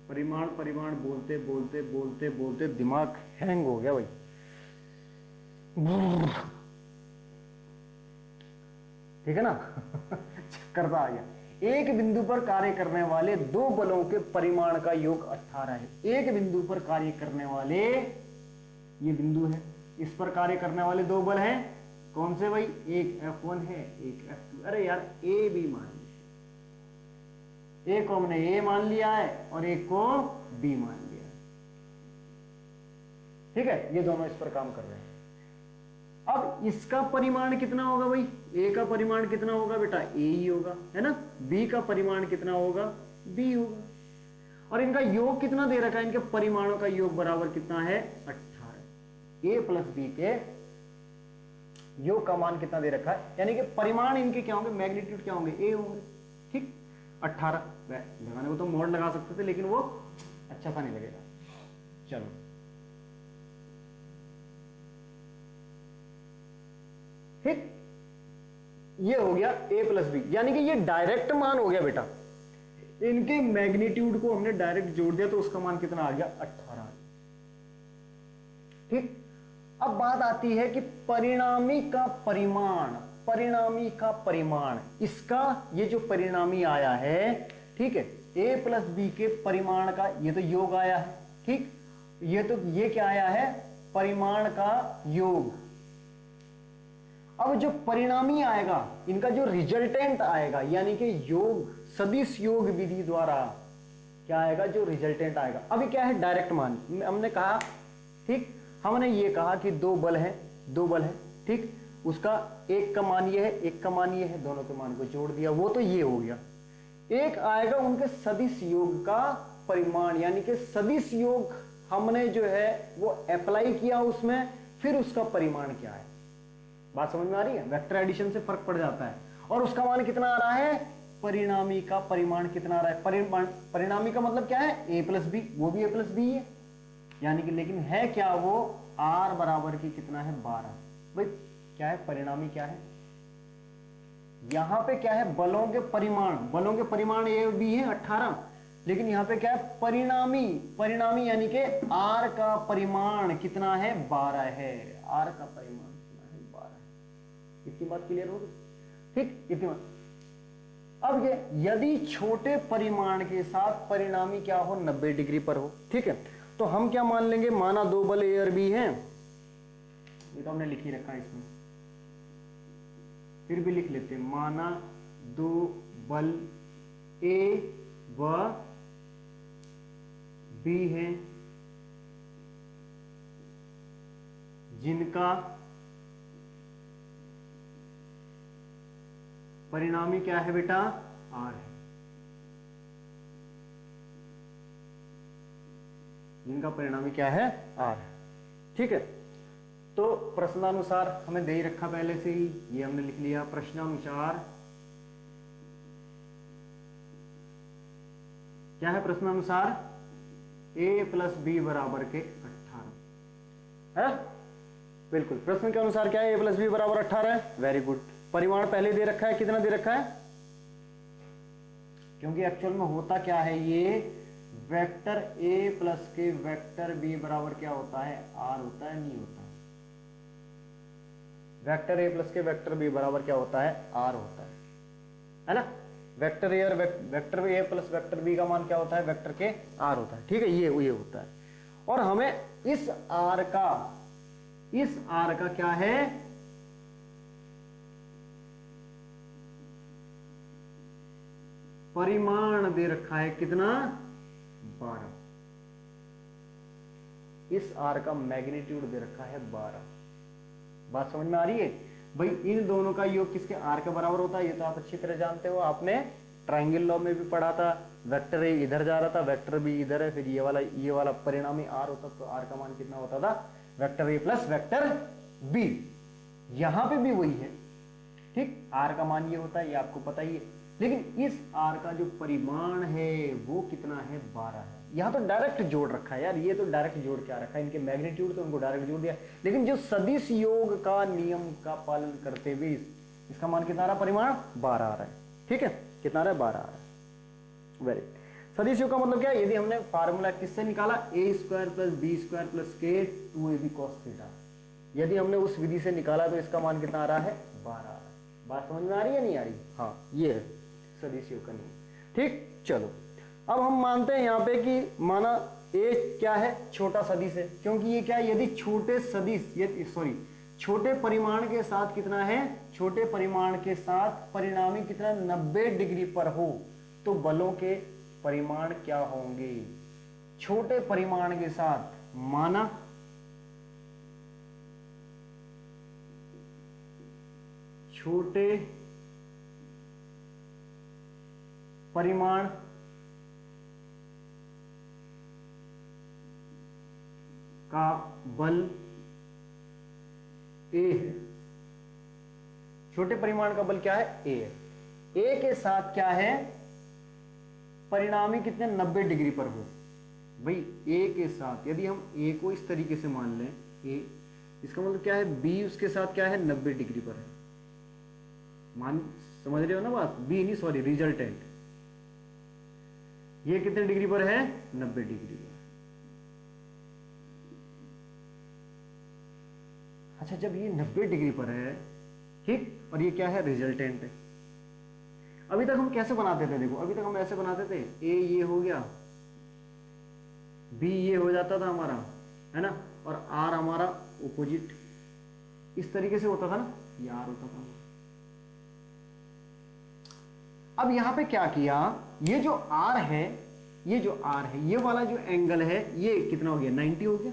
परिमाण परिमाण बोलते बोलते बोलते बोलते दिमाग हैंग हो गया भाई। ठीक है ना? चक्कर सा आ गया। एक बिंदु पर कार्य करने वाले दो बलों के परिमाण का योग 18 है। एक बिंदु पर कार्य करने वाले, ये बिंदु है, इस पर कार्य करने वाले दो बल हैं। कौन से भाई? एक F1 है, एक F2। अरे यार, ए बी मान लिया, एक को हमने ए मान लिया है और एक को बी मान लिया है। ठीक है, ये दोनों इस पर काम कर रहे हैं। अब इसका परिमाण कितना होगा भाई? ए का परिमाण कितना होगा बेटा? ए ही होगा, है ना? बी का परिमाण कितना होगा? बी होगा। और इनका योग कितना दे रखा है? इनके परिमाणों का योग बराबर कितना है? 18। ए प्लस बी के योग का मान कितना दे रखा है? यानी कि परिमाण इनके क्या होंगे? मैग्नीट्यूड क्या होंगे? ए होंगे। ठीक, 18। लगाने को तो मोड लगा सकते थे, लेकिन वो अच्छा सा नहीं लगेगा। चलो, ठीक, ये हो गया a प्लस बी, यानी कि ये डायरेक्ट मान हो गया बेटा। इनके मैग्नीट्यूड को हमने डायरेक्ट जोड़ दिया, तो उसका मान कितना आ गया? 18। ठीक, अब बात आती है कि परिणामी का परिमाण, परिणामी का परिमाण, इसका ये जो परिणामी आया है, ठीक है, a प्लस बी के परिमाण का ये तो योग आया है। ठीक, ये क्या आया है? परिमाण का योग। अब जो परिणामी आएगा, इनका जो रिजल्टेंट आएगा, यानी कि योग, सदिश योग विधि द्वारा क्या आएगा? जो रिजल्टेंट आएगा। अभी क्या है? डायरेक्ट मान हमने कहा। ठीक, हमने ये कहा कि दो बल हैं, दो बल हैं। ठीक, उसका एक का मान ये है, एक का मान ये है, दोनों के मान को जोड़ दिया, वो तो ये हो गया। एक आएगा उनके सदिश योग का परिमाण, यानी कि सदिश योग हमने जो है वो अप्लाई किया उसमें, फिर उसका परिमाण क्या है। बात समझ में आ रही है? वेक्टर एडिशन से फर्क पड़ जाता है। और उसका मान कितना आ रहा है? परिणामी का परिमाण कितना आ रहा है? परिणामी का मतलब क्या है? a प्लस बी, वो भी a प्लस बी है, यानी कि, लेकिन है क्या वो? r बराबर की कितना है? 12। भाई क्या है? परिणामी क्या है? यहां पे क्या है? बलों के परिमाण, बलों के परिमाण a और b है 18, लेकिन यहां पे क्या है? परिणामी, परिणामी यानी कि r का परिमाण कितना है? 12 है। r का परिमाण इतनी बात क्लियर होगी? ठीक, इतनी बात। अब ये यदि छोटे परिमाण के साथ परिणामी क्या हो? 90 डिग्री पर हो। ठीक है, तो हम क्या मान लेंगे? माना दो बल ए और बी हैं, ये तो हमने लिख ही रखा है इसमें, फिर भी लिख लेते हैं। माना दो बल ए व बी हैं, जिनका परिणामी क्या है बेटा? आर है। जिनका परिणामी क्या है? आर है। ठीक है, तो प्रश्नानुसार हमें दे ही रखा पहले से ही, ये हमने लिख लिया। प्रश्नानुसार क्या है? प्रश्नानुसार a प्लस बी बराबर के 18 है। बिल्कुल, प्रश्न के अनुसार क्या है? a प्लस बी बराबर 18 है। Very good. परिमाण पहले दे रखा है, कितना दे रखा है? क्योंकि एक्चुअल में होता क्या है, ये वेक्टर a प्लस के वेक्टर b बराबर क्या होता है? r होता है, नहीं होता है। वेक्टर a प्लस के वेक्टर b बराबर क्या होता है? r होता है ना। वेक्टर ए और vector a plus vector b का मान क्या होता है? वेक्टर के r होता है। ठीक है, ये होता है। और हमें इस r का क्या है? परिमाण दे रखा है, कितना? 12। इस r का मैग्नीट्यूड दे रखा है 12। बात समझ में आ रही है भाई? इन दोनों का योग किसके? r के बराबर होता है। ये तो आप अच्छी तरह जानते हो, आपने ट्रायंगल लॉ में भी पढ़ा था। वेक्टर ए इधर जा रहा था, वेक्टर बी इधर है, फिर ये वाला परिणामी r होता, तो r का मान कितना होता था? Vector a plus vector b. यहां पे भी वही है, ठीक। r का मान ये होता है, ये आपको पता ही है। लेकिन इस r का जो परिमाण है वो कितना है? 12 है। यहां तो डायरेक्ट जोड़ रखा है यार, ये तो डायरेक्ट जोड़ क्या रखा है? इनके मैग्नीट्यूड तो उनको डायरेक्ट जोड़ दिया। लेकिन जो सदिश योग का नियम का पालन करते हुए इसका मान कितना आ रहा? परिमाण 12 आ रहा है। ठीक है, कितना आ रहा है? 12 आ रहा है। वेरी। सदिश योग का मतलब क्या है? यदि हमने फार्मूला किससे निकाला? a square plus b square plus के 2ab cos थीटा। यदि हमने उस विधि से निकाला तो इसका मान कितना आ रहा है? 12 आ रहा है। बात समझ में आ रही है, नहीं आ रही? हाँ, ये है सदिश योग का नियम। ठीक, चलो अब हम मानते हैं यहाँ पे कि माना a क्या है? छोटा सदिश है। क्योंकि ये क्या है? यदि छोटे सदिश, ये सॉरी छोटे परिमाण के साथ कितना है? छोटे परिमाण के साथ परिणामी कितना? 90 डिग्री पर हो तो बलों के परिमाण क्या होंगे? छोटे परिमाण के साथ माना छोटे परिमाण का बल A है। छोटे परिमाण का बल क्या है? A है। A के साथ क्या है? परिणामी कितने? 90 डिग्री पर हो। भाई A के साथ यदि हम A को इस तरीके से मान लें, A, इसका मतलब क्या है? B उसके साथ क्या है? 90 डिग्री पर है। मान समझ रहे हो ना बात? B नहीं, सॉरी, रिजल्टेंट। ये कितने डिग्री पर है? 90 डिग्री पर। अच्छा, जब ये 90 डिग्री पर है, ठीक, और ये क्या है? रिजल्टेंट है। अभी तक हम कैसे बनाते थे? देखो, अभी तक हम ऐसे बनाते थे, A ये हो गया, B ये हो जाता था हमारा, है ना, और R हमारा ऑपोजिट, इस तरीके से होता था ना, ये R होता था। अब यहां पे क्या किया? ये जो R है, ये वाला जो एंगल है, ये कितना हो गया? 90 हो गया।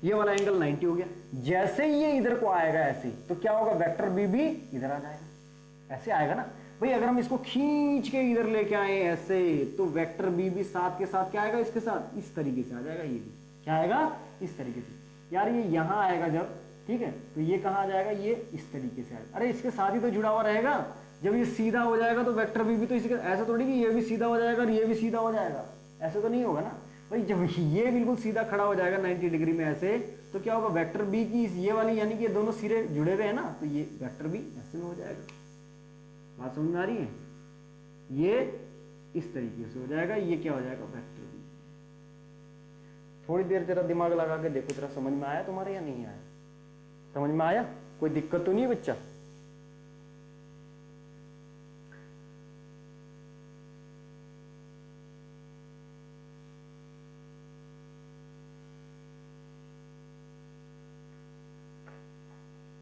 ये वाला एंगल 90 हो गया। जैसे ही ये इधर को आएगा ऐसे, तो क्या होगा? वेक्टर बी भी इधर आ जाएगा। ऐसे आएगा ना भाई। अगर हम इसको खींच के इधर लेके आए ऐसे, तो वेक्टर बी भी साथ के साथ क्या आएगा? इसके साथ इस तरीके से आ जाएगा। ये भी क्या आएगा? इस तरीके से। यार ये यहां आएगा जब, ठीक है, तो ये कहां आ जाएगा? ये इस तरीके से आएगा। अरे इसके साथ ही तो जुड़ा हुआ रहेगा। जब ये सीधा हो जाएगा तो वेक्टर बी भी तो इसके, ऐसा थोड़ी कि ये भी सीधा हो जाएगा और ये भी सीधा हो जाएगा, ऐसे तो नहीं होगा ना भाई। जब ये बिल्कुल सीधा खड़ा हो जाएगा 90 डिग्री में ऐसे, तो क्या होगा? वेक्टर बी की ये वाली, यानी कि ये दोनों सिरे जुड़े हुए हैं ना, तो ये वेक्टर बी ऐसे में हो जाएगा। बात समझ में आ रही है? ये इस तरीके से हो जाएगा। ये क्या हो जाएगा? Vector b. थोड़ी देर जरा दिमाग लगा के देखो, जरा समझ में आया तुम्हारे या नहीं आया? समझ में आया? कोई दिक्कत तो नहीं है बच्चा?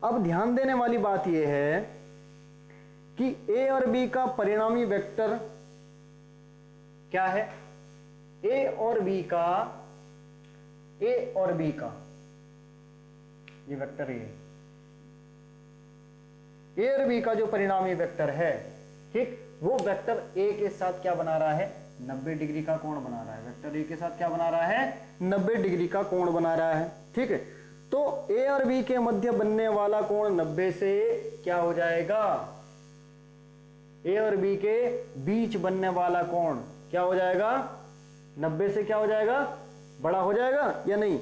अब ध्यान देने वाली बात यह है कि A और B का परिणामी वेक्टर क्या है? A और B का ये वेक्टर A और B का जो परिणामी वेक्टर है, ठीक, वो वेक्टर A के साथ क्या बना रहा है? 90 डिग्री का कोण बना रहा है। वेक्टर A के साथ क्या बना रहा है? 90 डिग्री का कोण बना रहा है। ठीक है, तो ए और बी के मध्य बनने वाला कोण 90 से क्या हो जाएगा, ए और बी के बीच बनने वाला कोण क्या हो जाएगा, 90 से क्या हो जाएगा, बड़ा हो जाएगा या नहीं,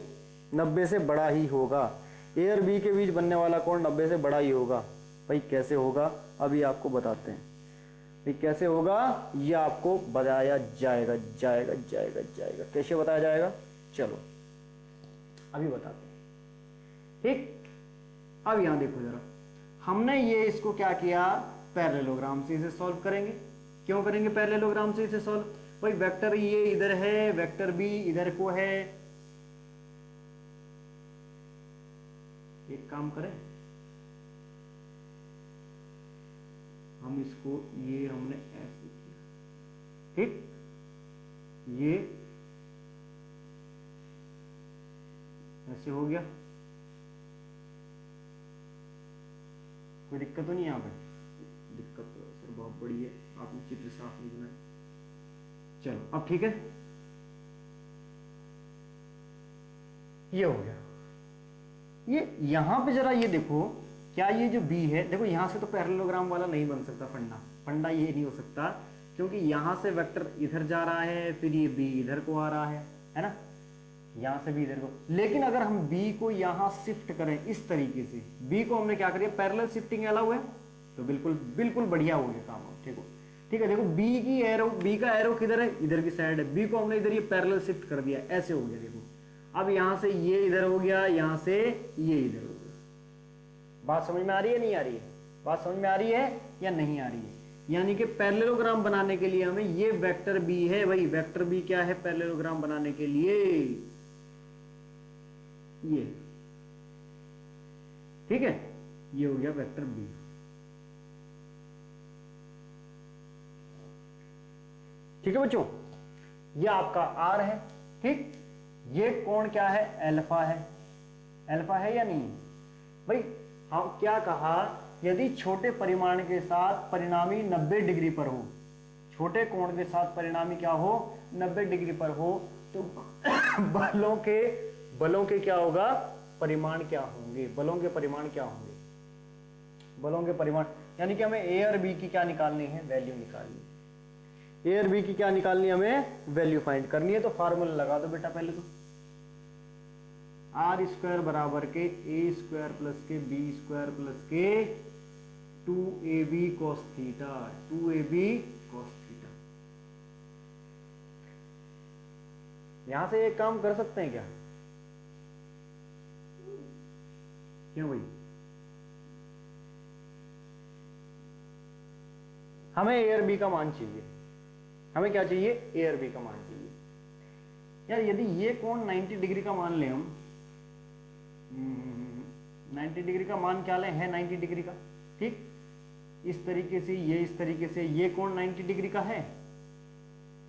90 से बड़ा ही होगा। ए और बी के बीच बनने वाला कोण 90 से बड़ा ही होगा। भाई कैसे होगा, अभी आपको बताते हैं। भाई कैसे होगा ये आपको बताया जाएगा, जाएगा। कैसे बताया जाएगा, चलो अभी बताते हैं। ठीक, अब यहां देखो जरा, हमने ये इसको क्या किया, पैरेललोग्राम से इसे सॉल्व करेंगे। क्यों करेंगे पैरेललोग्राम से इसे सॉल्व, भाई वेक्टर ये इधर है, वेक्टर बी इधर को है। एक काम करें, हम इसको, ये हमने ऐसे किया, ठीक, ये ऐसे हो गया, कोई दिक्कत तो नहीं यहाँ पे, दिक्कत तो सर बहुत बड़ी है, आपने चित्र साफ नहीं बनाया। चलो अब ठीक है, ये हो गया। ये यहां पे जरा ये देखो, क्या ये जो बी है, देखो यहां से तो पैरेललोग्राम वाला नहीं बन सकता, फंडा ये नहीं हो सकता, क्योंकि यहां से वेक्टर इधर जा रहा है, फिर ये बी इधर को आ रहा है ना, यहां से भी इधर को। लेकिन अगर हम बी को यहां शिफ्ट करें इस तरीके से, बी को हमने क्या करिए, पैरेलल शिफ्टिंग अलाउ है, तो बिल्कुल बढ़िया हो गया काम। ठीक है, देखो बी की एरो, बी का एरो किधर है, इधर की साइड है, बी को हमने इधर ये पैरेलल शिफ्ट कर दिया, ऐसे हो गया। देखो अब यहां से ये इधर हो गया, यहां से ये इधर हो गया। बात समझ में आ रही है, नहीं आ रही है, बात समझ में आ रही है या नहीं आ रही है। यानी कि पैरेललोग्राम बनाने के लिए हमें ये वेक्टर बी है, वही वेक्टर बी क्या है पैरेललोग्राम बनाने के लिए, ये, ठीक है, ये हो गया वेक्टर बी। ठीक है बच्चों, ये आपका आर है, ठीक, ये कोण क्या है, अल्फा है, अल्फा है या नहीं भाई। हम क्या कहा, यदि छोटे परिमाण के साथ परिणामी 90 डिग्री पर हो, छोटे कोण के साथ परिणामी क्या हो, 90 डिग्री पर हो, तो बलों के क्या होगा, परिमाण क्या होंगे, बलों के परिमाण क्या होंगे, बलों के परिमाण, यानी कि हमें ए और बी की क्या निकालनी है, वैल्यू निकालनी है। ए और बी की क्या निकालनी है, हमें वैल्यू फाइंड करनी है। तो फार्मूला लगा दो बेटा पहले तो, आर स्क्वायर बराबर के ए स्क्वायर प्लस के बी स्क्वायर प्लस के 2ab cos theta, 2ab cos theta. यहां से एक काम कर सकते हैं क्या, क्यों भाई, हमें ए और बी का मान चाहिए, हमें क्या चाहिए, ए और बी का मान चाहिए। यार यदि ये कोण 90 डिग्री का मान ले हम, 90 डिग्री का मान क्या लें, है 90 डिग्री का, ठीक, इस तरीके से ये, इस तरीके से ये कोण 90 डिग्री का है,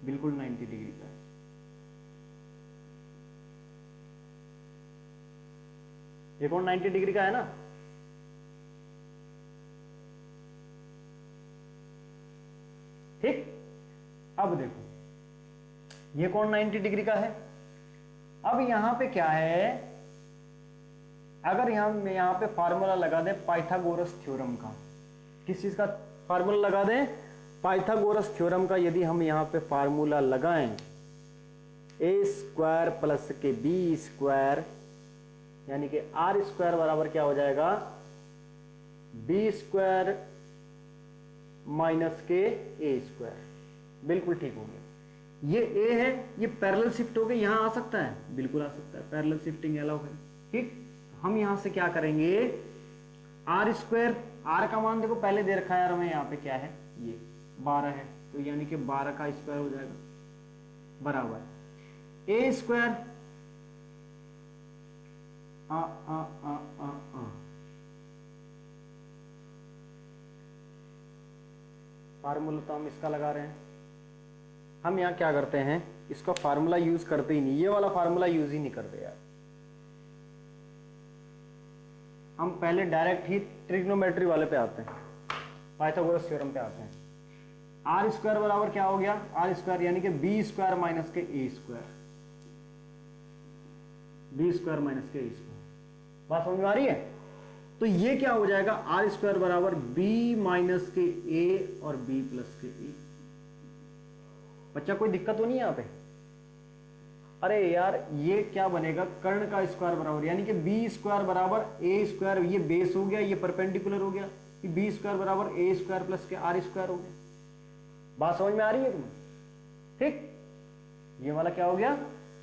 बिल्कुल 90 डिग्री का है। ये कोण 90 डिग्री का है ना, ठीक। अब देखो ये कोण 90 डिग्री का है। अब यहां पे क्या है, अगर यहां पे फार्मूला लगा दें पाइथागोरस थ्योरम का, किस चीज का फार्मूला लगा दें, पाइथागोरस थ्योरम का। यदि हम यहां पे फार्मूला लगाएं, ए स्क्वायर प्लस के बी स्क्वायर, यानी कि आर स्क्वायर बराबर क्या हो जाएगा, बी स्क्वायर माइनस के ए स्क्वायर, बिल्कुल ठीक हो गया। ये ए है, ये पैरेलल शिफ्ट हो गया, यहां आ सकता है, बिल्कुल आ सकता है, पैरेलल शिफ्टिंग अलाउ है, ठीक। हम यहां से क्या करेंगे, आर स्क्वायर, आर का मान देखो पहले दे रखा है यार हमें, यहाँ पे क्या है, ये 12 है, तो यानी कि 12 का स्क्वायर हो जाएगा, बराबर ए स्क्वायर फार्मूला तो हम इसका लगा रहे हैं। हम यहाँ क्या करते हैं, इसका फार्मूला यूज करते ही नहीं, ये वाला फार्मूला यूज ही नहीं करते यार, हम पहले डायरेक्ट ही ट्रिग्नोमेट्री वाले पे आते हैं, पाइथागोरस थ्योरम पे आते हैं। आर स्क्वायर बराबर क्या हो गया, आर स्क्वायर यानी कि बी स्क्वायर माइनस के ए स्क्वायर, बी स्क्वायर माइनस के ए स्क्वायर, बात समझ में आ रही है? तो ये क्या हो जाएगा, आर स्क्वायर बराबर बी माइनस के ए और बी प्लस के ए। बच्चा कोई दिक्कत तो नहीं है यहाँ पे? अरे यार ये क्या बनेगा, कर्ण का स्क्वायर बराबर, यानी कि बी स्क्वायर बराबर ए स्क्वायर, ये बेस हो गया, ये परपेंडिकुलर हो गया, बी स्क्वायर बराबर ए स्क्वायर प्लस के आर स्क्वायर हो गया। बात समझ में आ रही है तुम्हें? ठीक, ये वाला क्या हो गया,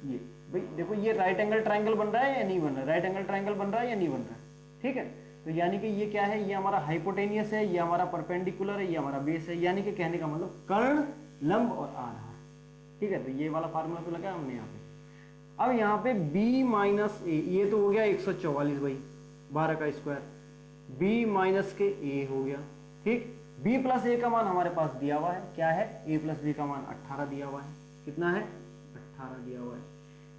ये भाई देखो ये राइट एंगल ट्राइंगल बन रहा है या नहीं बन रहा है, राइट एंगल ट्राइंगल बन रहा है या नहीं बन रहा है, ठीक है। तो यानी कि ये क्या है, ये हमारा हाइपोटेनियस है, ये हमारा परपेंडिकुलर है, ये हमारा बेस है, यानी कि कहने का मतलब कर्ण, लंब और आधार, ठीक है। तो ये वाला फार्मूला तो लगाया हमने यहाँ पे। अब यहाँ पे b माइनस ए, ये तो हो गया 144 भाई, 12 का स्क्वायर, b माइनस के a हो गया, ठीक। b प्लस ए का मान हमारे पास दिया हुआ है, क्या है, a प्लस बी का मान 18 दिया हुआ है, कितना है, 18 दिया हुआ है।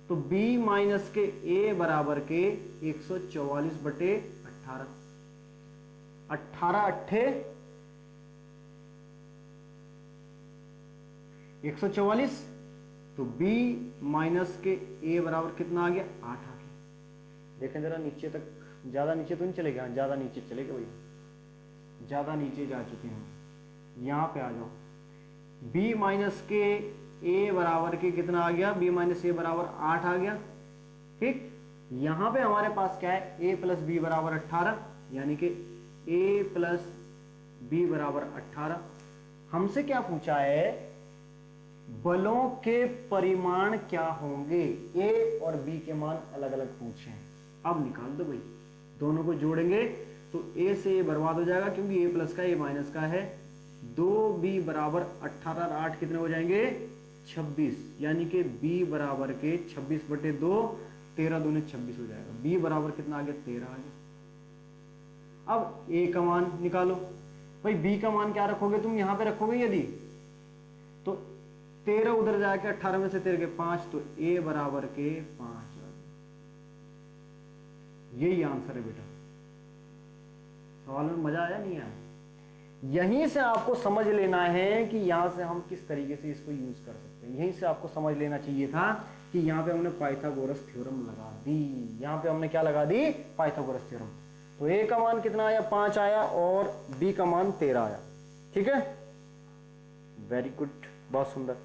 तो b माइनस के a बराबर के 144 बटे 18, 18 अट्ठे 144, तो b माइनस के a बराबर कितना आ गया, 8 आ गया। देखें जरा नीचे तक, ज्यादा नीचे तो नहीं चले गए, ज्यादा नीचे चले गए भाई, ज्यादा नीचे जा चुके हैं, यहां पे आ जाओ। b माइनस के a बराबर के कितना आ गया, b माइनस ए बराबर 8 आ गया, ठीक। यहां पे हमारे पास क्या है, a प्लस बी बराबर 18, यानी कि a प्लस बी बराबर 18। हमसे क्या पूछा है, बलों के परिमाण क्या होंगे, ए और बी के मान अलग अलग पूछे हैं। अब निकाल दो भाई, दोनों को जोड़ेंगे तो ए से ए बर्बाद हो जाएगा, क्योंकि ए प्लस का ए माइनस का है। 2b बराबर 18 और 8 कितने हो जाएंगे, 26, यानी कि b बराबर के 26 बटे 2, 13 दूने 26 हो जाएगा। b बराबर कितना आ गया, 13 आ गया। अब a का मान निकालो भाई, b का मान क्या रखोगे तुम, यहां पे रखोगे यदि, तो 13 उधर जाके 18 में से 13 के 5, तो a बराबर के 5 आ गया। यही आंसर है बेटा। सवाल में मजा आया नहीं आया? यहीं से आपको समझ लेना है कि यहां से हम किस तरीके से इसको यूज कर सकते हैं। यहीं से आपको समझ लेना चाहिए था कि यहां पे हमने पाइथागोरस थ्योरम लगा दी। यहां पे हमने क्या लगा दी, पाइथागोरस थ्योरम। तो a का मान कितना आया, 5 आया, और b का मान 13 आया, ठीक है। वेरी गुड, बहुत सुंदर।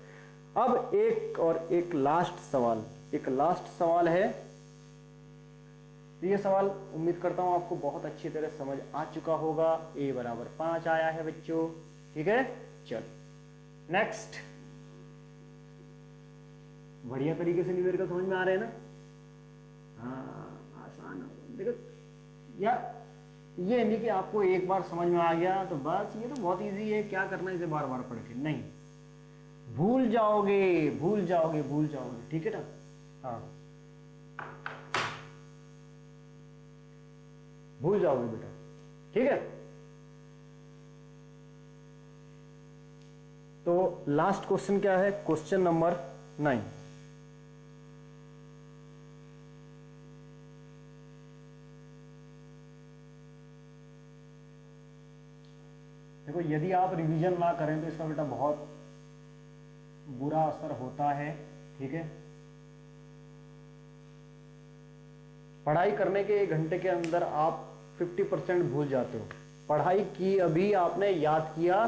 अब एक लास्ट सवाल है। तो ये सवाल उम्मीद करता हूं आपको बहुत अच्छी तरह समझ आ चुका होगा। a बराबर 5 आया है बच्चों, ठीक है। चल नेक्स्ट, बढ़िया तरीके से निवेर का समझ में आ रहे हैं ना? हाँ आसान है। देखो यार ये नहीं कि आपको एक बार समझ में आ गया तो बस, ये तो बहुत इजी है, क्या करना है इसे बार बार पढ़ के, नहीं, भूल जाओगे, ठीक है ना। हाँ भूल जाओगे बेटा, ठीक है। तो लास्ट क्वेश्चन क्या है, क्वेश्चन नंबर 9। देखो यदि आप रिवीजन ना करें तो इसका बेटा बहुत बुरा असर होता है, ठीक है। पढ़ाई करने के 1 घंटे के अंदर आप 50% भूल जाते हो। पढ़ाई की अभी आपने याद किया,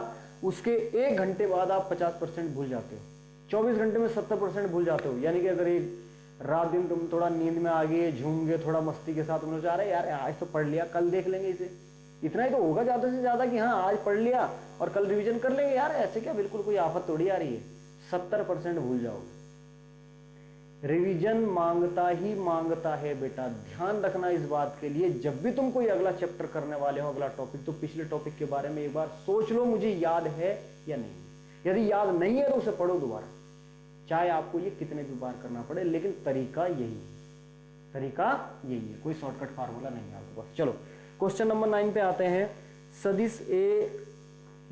उसके 1 घंटे बाद आप 50% भूल जाते हो। 24 घंटे में 70% भूल जाते हो। यानी कि अगर एक रात दिन तुम थोड़ा नींद में आ गए, झूम गए, थोड़ा मस्ती के साथ, तुमने सोचा अरे यार आज तो पढ़ लिया, कल देख लेंगे इसे, इतना ही तो होगा ज्यादा से ज्यादा कि हाँ आज पढ़ लिया और कल रिवीजन कर लेंगे। यार ऐसे क्या, बिल्कुल कोई आफत थोड़ी आ रही है। 70% भूल जाओगे। रिवीजन मांगता है बेटा, ध्यान रखना इस बात के लिए। जब भी तुम कोई अगला चैप्टर करने वाले हो, अगला टॉपिक, तो पिछले टॉपिक के बारे में एक बार सोच लो मुझे याद है या नहीं। यदि याद नहीं है तो उसे पढ़ो दोबारा, चाहे आपको ये कितने भी बार करना पड़े, लेकिन तरीका यही है, कोई शॉर्टकट फार्मूला नहीं है आपके पास। चलो क्वेश्चन नंबर 9 पे आते हैं। सदिश ए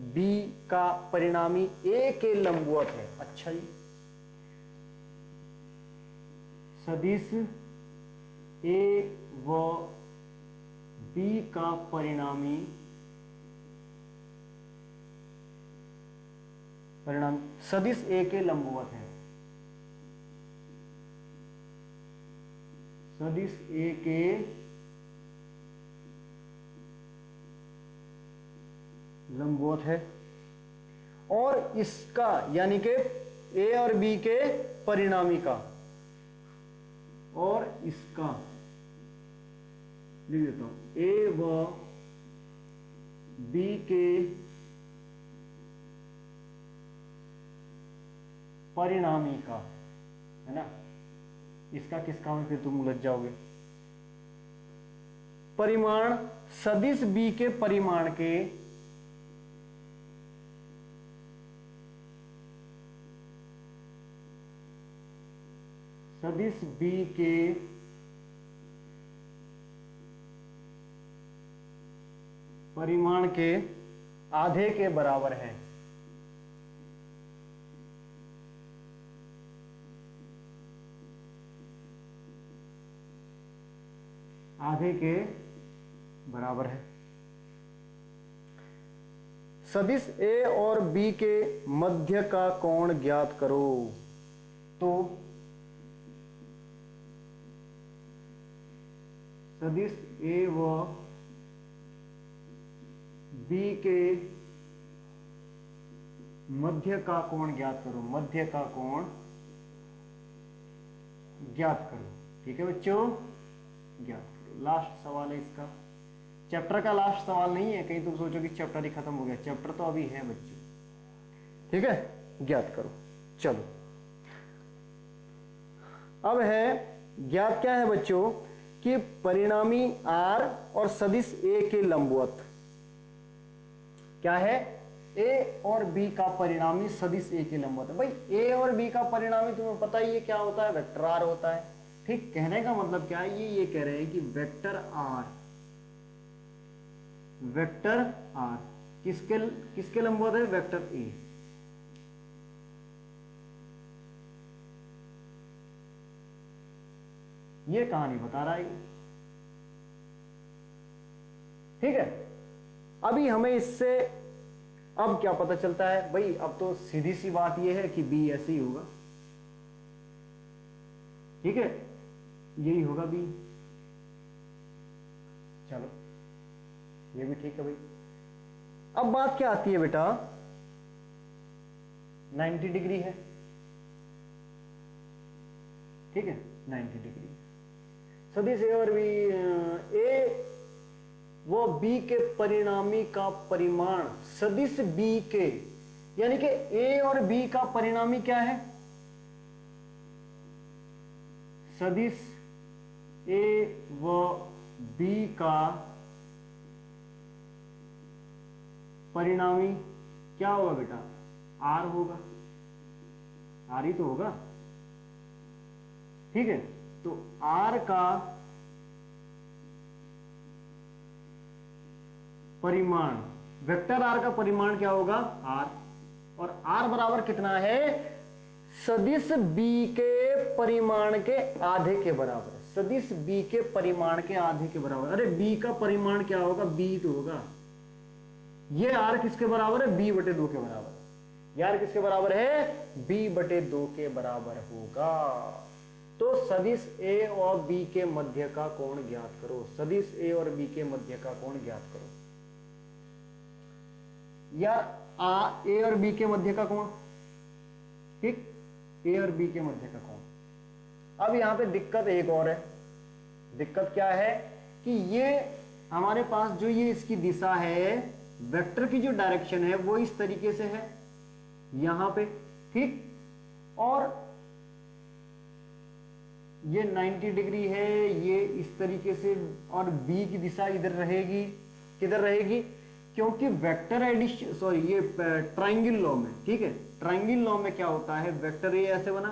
बी का परिणामी ए के लंबवत है। अच्छा जी, सदिश ए व बी का परिणामी सदिश ए के लंबवत है। सदिश ए के लंबवत है, और इसका यानी कि ए और बी के परिणामी का, और इसका लिख देता हूं, ए व बी के परिणामी का, है ना, इसका किसका में फिर तुम उलझ जाओगे। परिमाण सदिश बी के परिमाण के सदिश बी के परिमाण के आधे के बराबर है। आधे के बराबर है। सदिश ए और बी के मध्य का कोण ज्ञात करो। तो सदिश ए व बी के मध्य का कोण ज्ञात करो। मध्य का कोण ज्ञात करो। ठीक है बच्चों, ज्ञात करो। लास्ट सवाल है इसका, चैप्टर का लास्ट सवाल नहीं है, कहीं तुम सोचो कि चैप्टर ही खत्म हो गया, चैप्टर तो अभी है बच्चों। ठीक है, ज्ञात करो। चलो अब है ज्ञात क्या है बच्चों कि परिणामी आर और सदिश ए के लंबवत। क्या है? ए और बी का परिणामी सदिश ए के लंबवत है। भाई ए और बी का परिणामी तुम्हें पता ही है क्या होता है, वेक्टर आर होता है। ठीक, कहने का मतलब क्या है, ये कह रहे हैं कि वेक्टर आर, वेक्टर आर किसके लंबवत है? Vector A. ये कहानी बता रहा है। ठीक है, अभी हमें इससे अब क्या पता चलता है भाई, अब तो सीधी सी बात यह है कि बी ऐसे ही होगा। ठीक है, यही होगा बी। चलो ये भी ठीक है भाई। अब बात क्या आती है बेटा, 90 डिग्री है। ठीक है, 90 डिग्री सदिश ए और बी, ए वो बी के परिणामी का परिमाण सदिश बी के, यानी कि ए और बी का परिणामी क्या है? सदिश ए व बी का परिणामी क्या होगा बेटा? आर होगा। आर ही तो होगा। ठीक है, तो आर का परिमाण, वेक्टर आर का परिमाण क्या होगा? आर। और आर बराबर कितना है? सदिश बी के परिमाण के आधे के बराबर। सदिश बी के परिमाण के आधे के बराबर। अरे बी का परिमाण क्या होगा? बी तो होगा। ये आर किसके बराबर है? बी बटे 2 के बराबर। यार किसके बराबर है? बी बटे 2 के बराबर होगा। तो सदिश ए और बी के मध्य का कोण ज्ञात करो। सदिश ए और बी के मध्य का कोण ज्ञात करो। या ए और बी के मध्य का कोण। ठीक, ए और बी के मध्य का कोण। अब यहां पे दिक्कत एक और है। दिक्कत क्या है कि ये हमारे पास जो ये इसकी दिशा है, वेक्टर की जो डायरेक्शन है वो इस तरीके से है यहां पे। ठीक, और ये 90 डिग्री है, ये इस तरीके से, और बी की दिशा इधर रहेगी। किधर रहेगी? क्योंकि वेक्टर एडिशन, सॉरी ये ट्रायंगल लॉ में, ठीक है, ट्रायंगल लॉ में क्या होता है, वेक्टर ए ऐसे बना,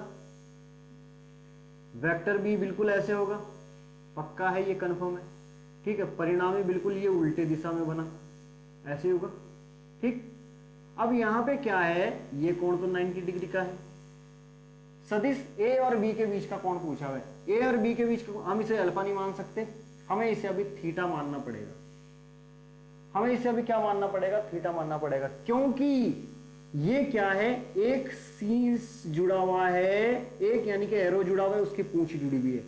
वेक्टर बी बिल्कुल ऐसे होगा, पक्का है, ये कंफर्म है। ठीक है, परिणामी बिल्कुल ये उल्टे दिशा में बना, ऐसे होगा। ठीक, अब यहां पे क्या है, ये कोण तो 90 डिग्री का है। सदिश ए और बी के बीच का कोण पूछा हुआ है। ए और बी के बीच का, हम इसे अल्फा नहीं मान सकते, हमें इसे अभी थीटा मानना पड़ेगा। हमें इसे अभी क्या मानना पड़ेगा? थीटा मानना पड़ेगा। क्योंकि ये क्या है, एक सी जुड़ा हुआ है, एक यानी कि एरो जुड़ा हुआ है, उसकी पूंछ जुड़ी हुई है।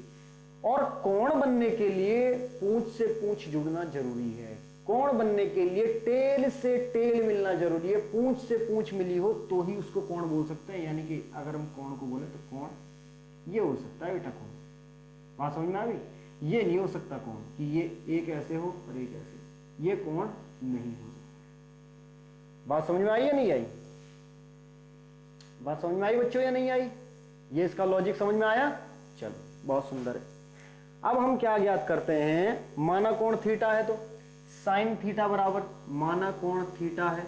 और कोण बनने के लिए पूंछ से पूंछ जुड़ना जरूरी है। कोण बनने के लिए टेल से टेल मिलना जरूरी है, पूंछ से पूंछ मिली हो तो ही उसको कोण बोल सकते हैं। यानी कि अगर हम कोण को बोले तो कोण ये हो सकता है बेटा, कोण। बात समझ में आ गई? ये नहीं हो सकता कोण कि ये एक ऐसे हो और एक ऐसे, ये कोण नहीं हो सकता। बात समझ में आई या नहीं आई? बात समझ में आई बच्चों या नहीं आई? ये इसका लॉजिक समझ में आया? चलो बहुत सुंदर है। अब हम क्या ज्ञात करते हैं, माना कोण थीटा है तो साइन थीटा बराबर, माना कोण थीटा है,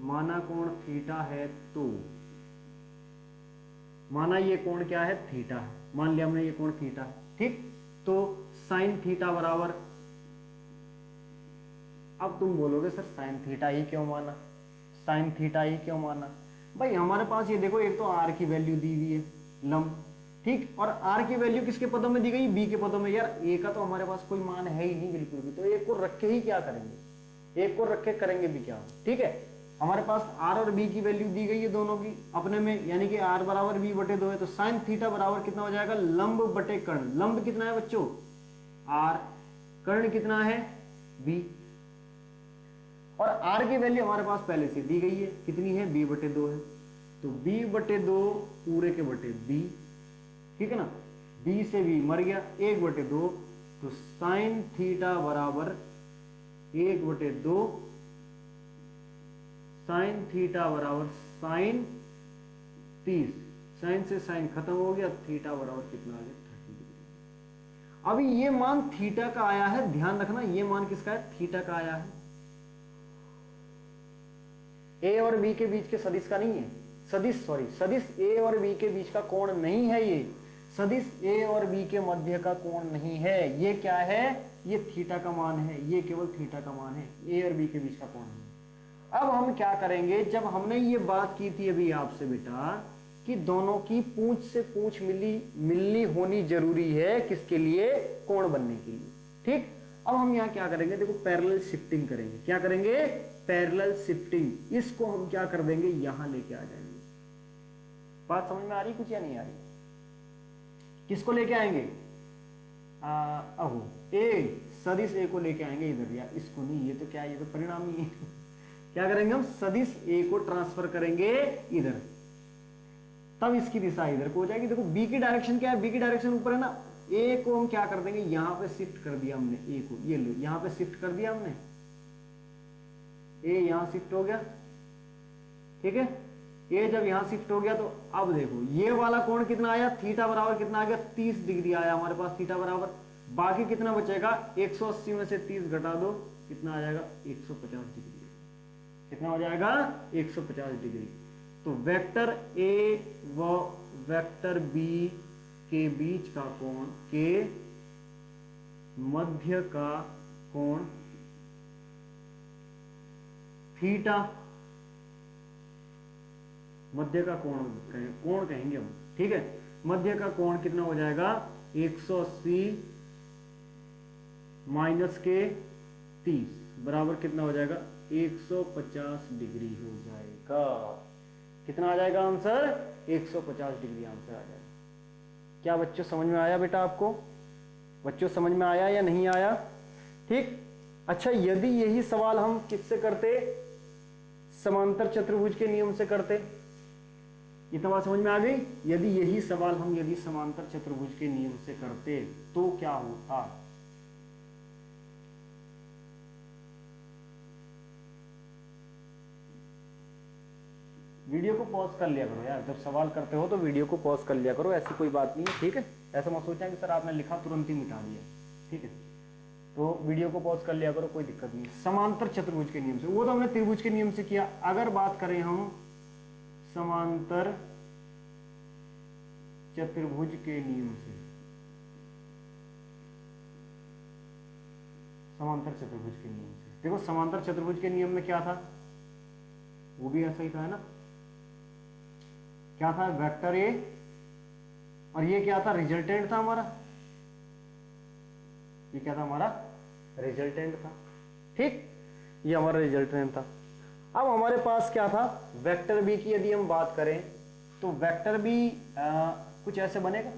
माना कोण थीटा है तो माना ये कोण क्या है, थीटा है। मान लिया हमने ये कोण थीटा है, ठीक। तो साइन थीटा बराबर, अब तुम बोलोगे सर साइन थीटा ही क्यों माना, साइन थीटा ही क्यों माना? भाई हमारे पास ये देखो, एक तो आर की वैल्यू दी हुई है लंब, ठीक, और आर की वैल्यू किसके पदों में दी गई, बी के पदों में। यार ए का तो हमारे पास कोई मान है ही नहीं बिल्कुल भी, तो एक को रख के ही क्या करेंगे, एक को रख के करेंगे भी क्या, ठीक है। हमारे पास आर और बी की वैल्यू दी गई है दोनों की अपने में, यानी कि आर बराबर बी बटे 2 है, तो साइन थीटा बराबर कितना हो जाएगा, लंब बटे कर्ण। लंब कितना है बच्चों, आर, कर्ण कितना है, बी, और आर की वैल्यू हमारे पास पहले से दी गई है, कितनी है, बी बटे 2 है, तो बी बटे 2 पूरे के बटे बी, ठीक है ना। बी से बी मर गया, 1 बटे 2, तो साइन थीटा बराबर 1 बटे 2, साइन थीटा बराबर साइन 30, साइन से साइन खत्म हो गया, थीटा बराबर कितना आ गया, 30 डिग्री। अभी ये मान थीटा का आया है, ध्यान रखना ये मान किसका है, थीटा का आया है, ए और बी के बीच के सदिश का नहीं है, सदिश ए और बी के बीच का कोण नहीं है, ये सदिश ए और बी के मध्य का कोण नहीं है। ये क्या है, ये थीटा का मान है, ये केवल थीटा का मान है, ए और बी के बीच का कोण है। अब हम क्या करेंगे, जब हमने ये बात की थी अभी आपसे बेटा कि दोनों की पूंछ से पूंछ मिलनी होनी जरूरी है, किसके लिए, कोण बनने के लिए, ठीक। अब हम यहाँ क्या करेंगे, देखो पैरेलल शिफ्टिंग करेंगे, क्या करेंगे, पैरेलल शिफ्टिंग। इसको हम क्या कर देंगे, यहां लेके आ जाएंगे। बात समझ में आ रही कुछ या नहीं आ रही? किसको लेके आएंगे, अहो ए, सदिश ए को लेके आएंगे इधर, या इसको नहीं, ये तो क्या, ये तो परिणाम ही है। क्या करेंगे हम, सदिश ए को ट्रांसफर करेंगे इधर, तब इसकी दिशा इधर को हो जाएगी। देखो बी की डायरेक्शन क्या है, बी की डायरेक्शन ऊपर है ना, ए को हम क्या कर देंगे, यहां पे शिफ्ट कर दिया हमने, ए को ये लो यहां पे शिफ्ट कर दिया हमने, ए यहां शिफ्ट हो गया, ठीक है। ये जब यहां शिफ्ट हो गया तो अब देखो ये वाला कोण कितना आया, थीटा बराबर कितना आ गया, 30 डिग्री आया हमारे पास थीटा बराबर। बाकी कितना बचेगा, 180 में से 30 घटा दो, कितना आ जाएगा, 150 डिग्री। कितना हो जाएगा, 150 डिग्री। तो वेक्टर ए व वेक्टर बी के बीच का कोण, के मध्य का कोण थीटा, मध्य का कोण कहेंगे हम, ठीक है। मध्य का कोण कितना हो जाएगा, 180 माइनस के 30 बराबर कितना हो जाएगा, 150 डिग्री हो जाएगा। कितना आ जाएगा आंसर, 150 डिग्री आंसर आ जाएगा। क्या बच्चों समझ में आया बेटा आपको, बच्चों समझ में आया या नहीं आया, ठीक। अच्छा, यदि यही सवाल हम किससे करते, समांतर चतुर्भुज के नियम से करते, इतना बात समझ में आ गई। यदि यही सवाल हम यदि समांतर चतुर्भुज के नियम से करते तो क्या होता, वीडियो को पॉज कर लिया करो यार, जब सवाल करते हो तो वीडियो को पॉज कर लिया करो, ऐसी कोई बात नहीं है, ठीक है। ऐसा मत सोचना कि सर आपने लिखा तुरंत ही मिटा दिया, ठीक है। तो वीडियो को पॉज कर लिया करो, कोई दिक्कत नहीं। समांतर चतुर्भुज के नियम से, वो तो हमने त्रिभुज के नियम से किया। अगर बात करें हम समांतर चतुर्भुज के नियम से, समांतर चतुर्भुज के नियम से देखो, समांतर चतुर्भुज के नियम में क्या था, वो भी ऐसा ही था, है ना। क्या था, वेक्टर ए, और ये क्या था, रिजल्टेंट था हमारा, ये क्या था हमारा, रिजल्टेंट था, ठीक। ये हमारा रिजल्टेंट था। अब हमारे पास क्या था, वेक्टर बी की यदि हम बात करें तो वेक्टर बी कुछ ऐसे बनेगा,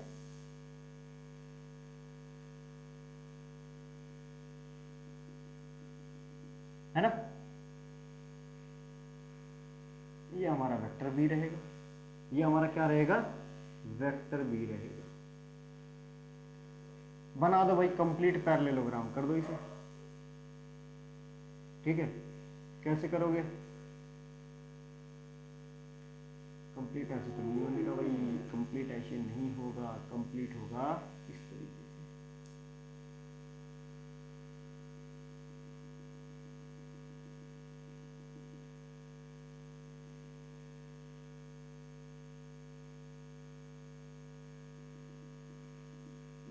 है ना। ये हमारा वेक्टर बी रहेगा, ये हमारा क्या रहेगा, वेक्टर बी रहेगा। बना दो भाई कंप्लीट पैरेललोग्राम, कर दो इसे। ठीक है, कैसे करोगे, कंप्लीट ऐसे तो नहीं बनेगा भाई, कंप्लीट ऐसे नहीं होगा, कंप्लीट होगा इस तरीके से।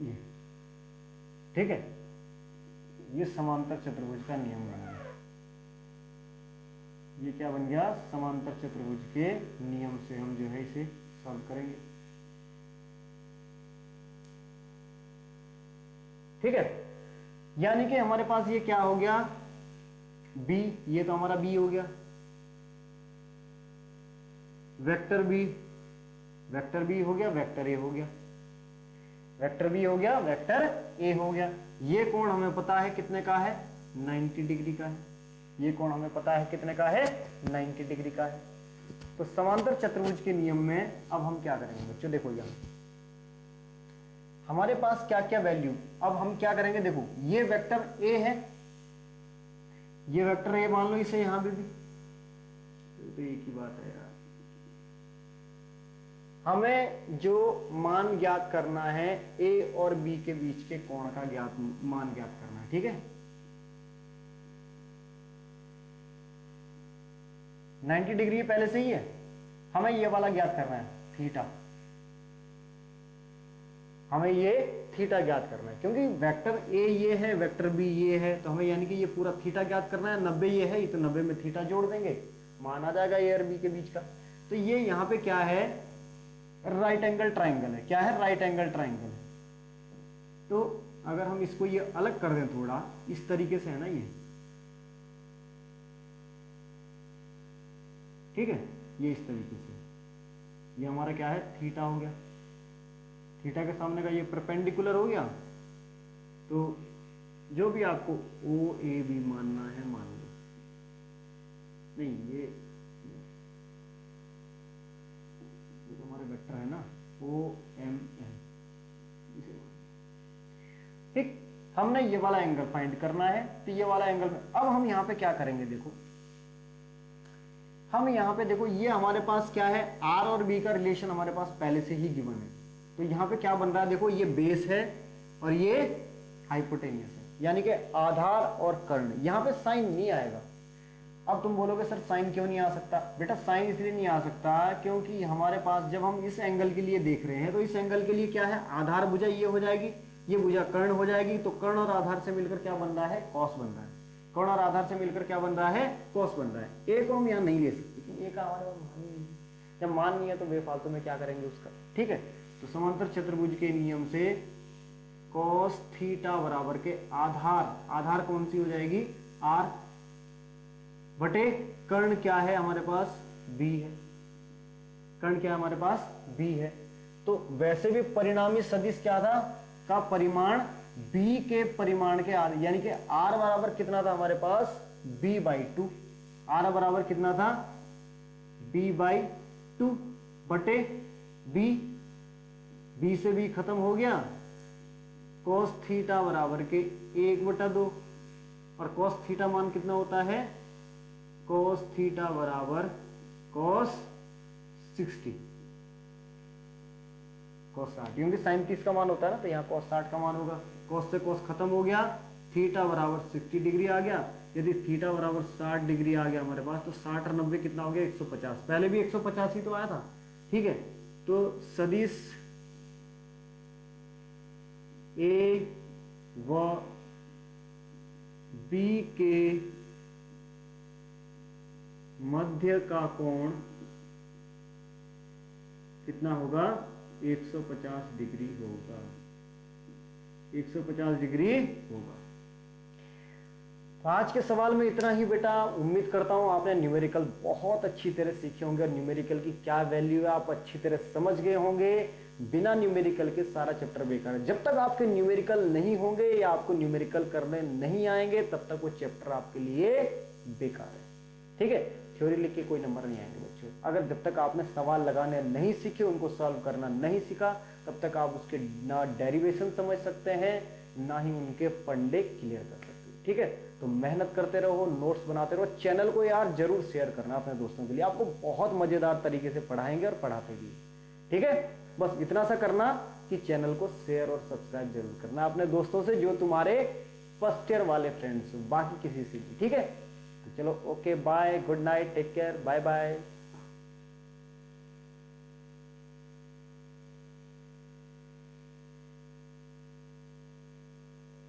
ये ठीक है, ये समांतर चतुर्भुज का नियम बन गया। ये क्या बन गया, समांतर चतुर्भुज के नियम से हम जो है इसे सॉल्व करेंगे। ठीक है, यानी कि हमारे पास ये क्या हो गया, बी, ये तो हमारा बी हो गया, वेक्टर बी, वेक्टर बी हो गया, वेक्टर ए हो गया, वेक्टर बी हो गया, वेक्टर ए हो गया। ये कोण हमें पता है कितने का है, 90 डिग्री का है। ये कोण हमें पता है कितने का है, 90 डिग्री का है। तो समांतर चतुर्भुज के नियम में अब हम क्या करेंगे बच्चों, देखो यहां हमारे पास क्या क्या वैल्यू, अब हम क्या करेंगे, देखो ये वेक्टर ए है, ये वेक्टर ए मान लो इसे यहां पे भी, तो एक ही बात है यार। हमें जो मान ज्ञात करना है ए और बी के बीच के कोण का मान ज्ञात करना है। ठीक है, 90 डिग्री पहले से ही है, हमें ये वाला ज्ञात करना है थीटा, हमें ये थीटा ज्ञात करना है, क्योंकि वेक्टर ए ये है, वेक्टर बी ये है, तो हमें यानी कि ये पूरा थीटा ज्ञात करना है। 90 ये है, तो 90 में थीटा जोड़ देंगे, मान आ जाएगा ए और बी के बीच का। तो ये यहाँ पे क्या है, राइट एंगल ट्राइंगल है। क्या है, राइट एंगल ट्राइंगल है। तो अगर हम इसको ये अलग कर दें थोड़ा इस तरीके से, है ना ये, ठीक है, ये इस तरीके से, ये हमारा क्या है, थीटा हो गया। थीटा के सामने का ये परपेंडिकुलर हो गया। तो जो भी आपको ओ ए बी मानना है मान लो, नहीं ये तो हमारे वेक्टर है ना, ओ एम एन, इसे ठीक, हमने ये वाला एंगल फाइंड करना है। तो ये वाला एंगल, अब हम यहाँ पे क्या करेंगे, देखो हम यहाँ पे देखो, ये हमारे पास क्या है, आर और बी का रिलेशन हमारे पास पहले से ही गिवन है। तो यहाँ पे क्या बन रहा है, देखो ये बेस है और ये हाइपोटेनियस है, यानी कि आधार और कर्ण। यहाँ पे साइन नहीं आएगा। अब तुम बोलोगे सर साइन क्यों नहीं आ सकता, बेटा साइन इसलिए नहीं आ सकता क्योंकि हमारे पास जब हम इस एंगल के लिए देख रहे हैं, तो इस एंगल के लिए क्या है, आधार भुजा ये हो जाएगी, ये भुजा कर्ण हो जाएगी। तो कर्ण और आधार से मिलकर क्या बन रहा है, कॉस बन रहा है। कर्ण और आधार से मिलकर क्या बन रहा है, कॉस बन रहा है। ए को हम यहाँ नहीं ले सकते क्योंकि ए का हमारे पास मान नहीं है। जब मान नहीं है तो बेफालतू में क्या करेंगे उसका। ठीक है, तो समांतर चतुर्भुज के नियम से cos थीटा बराबर के आधार, आधार कौन सी हो जाएगी, आर बटे कर्ण क्या है हमारे पास, बी है। कर्ण क्या है हमारे पास, बी है। तो वैसे भी परिणामी सदिश क्या था, का परिमाण बी के परिमाण के आर, यानी कि आर बराबर कितना था हमारे पास, b/2। आर बराबर कितना था, b/2 बटे बी, बी से बी खत्म हो गया, cos थीटा बराबर के 1/2। और cos थीटा मान कितना होता है, cos थीटा बराबर cos 60, cos 60, क्योंकि sin 30 का मान होता है ना, तो यहाँ cos 60 का मान होगा। cos से cos खत्म हो गया, थीटा बराबर 60 डिग्री आ गया। यदि थीटा बराबर 60 डिग्री आ गया हमारे पास, तो 60 और 90 कितना हो गया, 150। पहले भी 150 ही तो आया था। ठीक है, तो सदिश ए व बी के मध्य का कोण कितना होगा, 150 डिग्री होगा, 150 डिग्री होगा। तो आज के सवाल में इतना ही बेटा। उम्मीद करता हूँ आपने न्यूमेरिकल बहुत अच्छी तरह सीखे होंगे और न्यूमेरिकल की क्या वैल्यू है आप अच्छी तरह समझ गए होंगे। बिना न्यूमेरिकल के सारा चैप्टर बेकार है। जब तक आपके न्यूमेरिकल नहीं होंगे या आपको न्यूमेरिकल करने नहीं आएंगे तब तक वो चैप्टर आपके लिए बेकार है। ठीक है, थ्योरी लिख के कोई नंबर नहीं आएंगे बच्चों। अगर जब तक आपने सवाल लगाने नहीं सीखे, उनको सॉल्व करना नहीं सीखा, तब तक आप उसके ना डेरिवेशन समझ सकते हैं ना ही उनके फंडे क्लियर कर सकते हैं। ठीक है, तो मेहनत करते रहो, नोट्स बनाते रहो। चैनल को यार जरूर शेयर करना अपने दोस्तों के लिए, आपको बहुत मजेदार तरीके से पढ़ाएंगे और पढ़ाते भी। ठीक है, बस इतना सा करना कि चैनल को शेयर और सब्सक्राइब जरूर करना अपने दोस्तों से जो तुम्हारे फर्स्ट ईयर वाले फ्रेंड्स हो, बाकी किसी से भी। ठीक है, तो चलो okay bye, good night, take care, bye bye.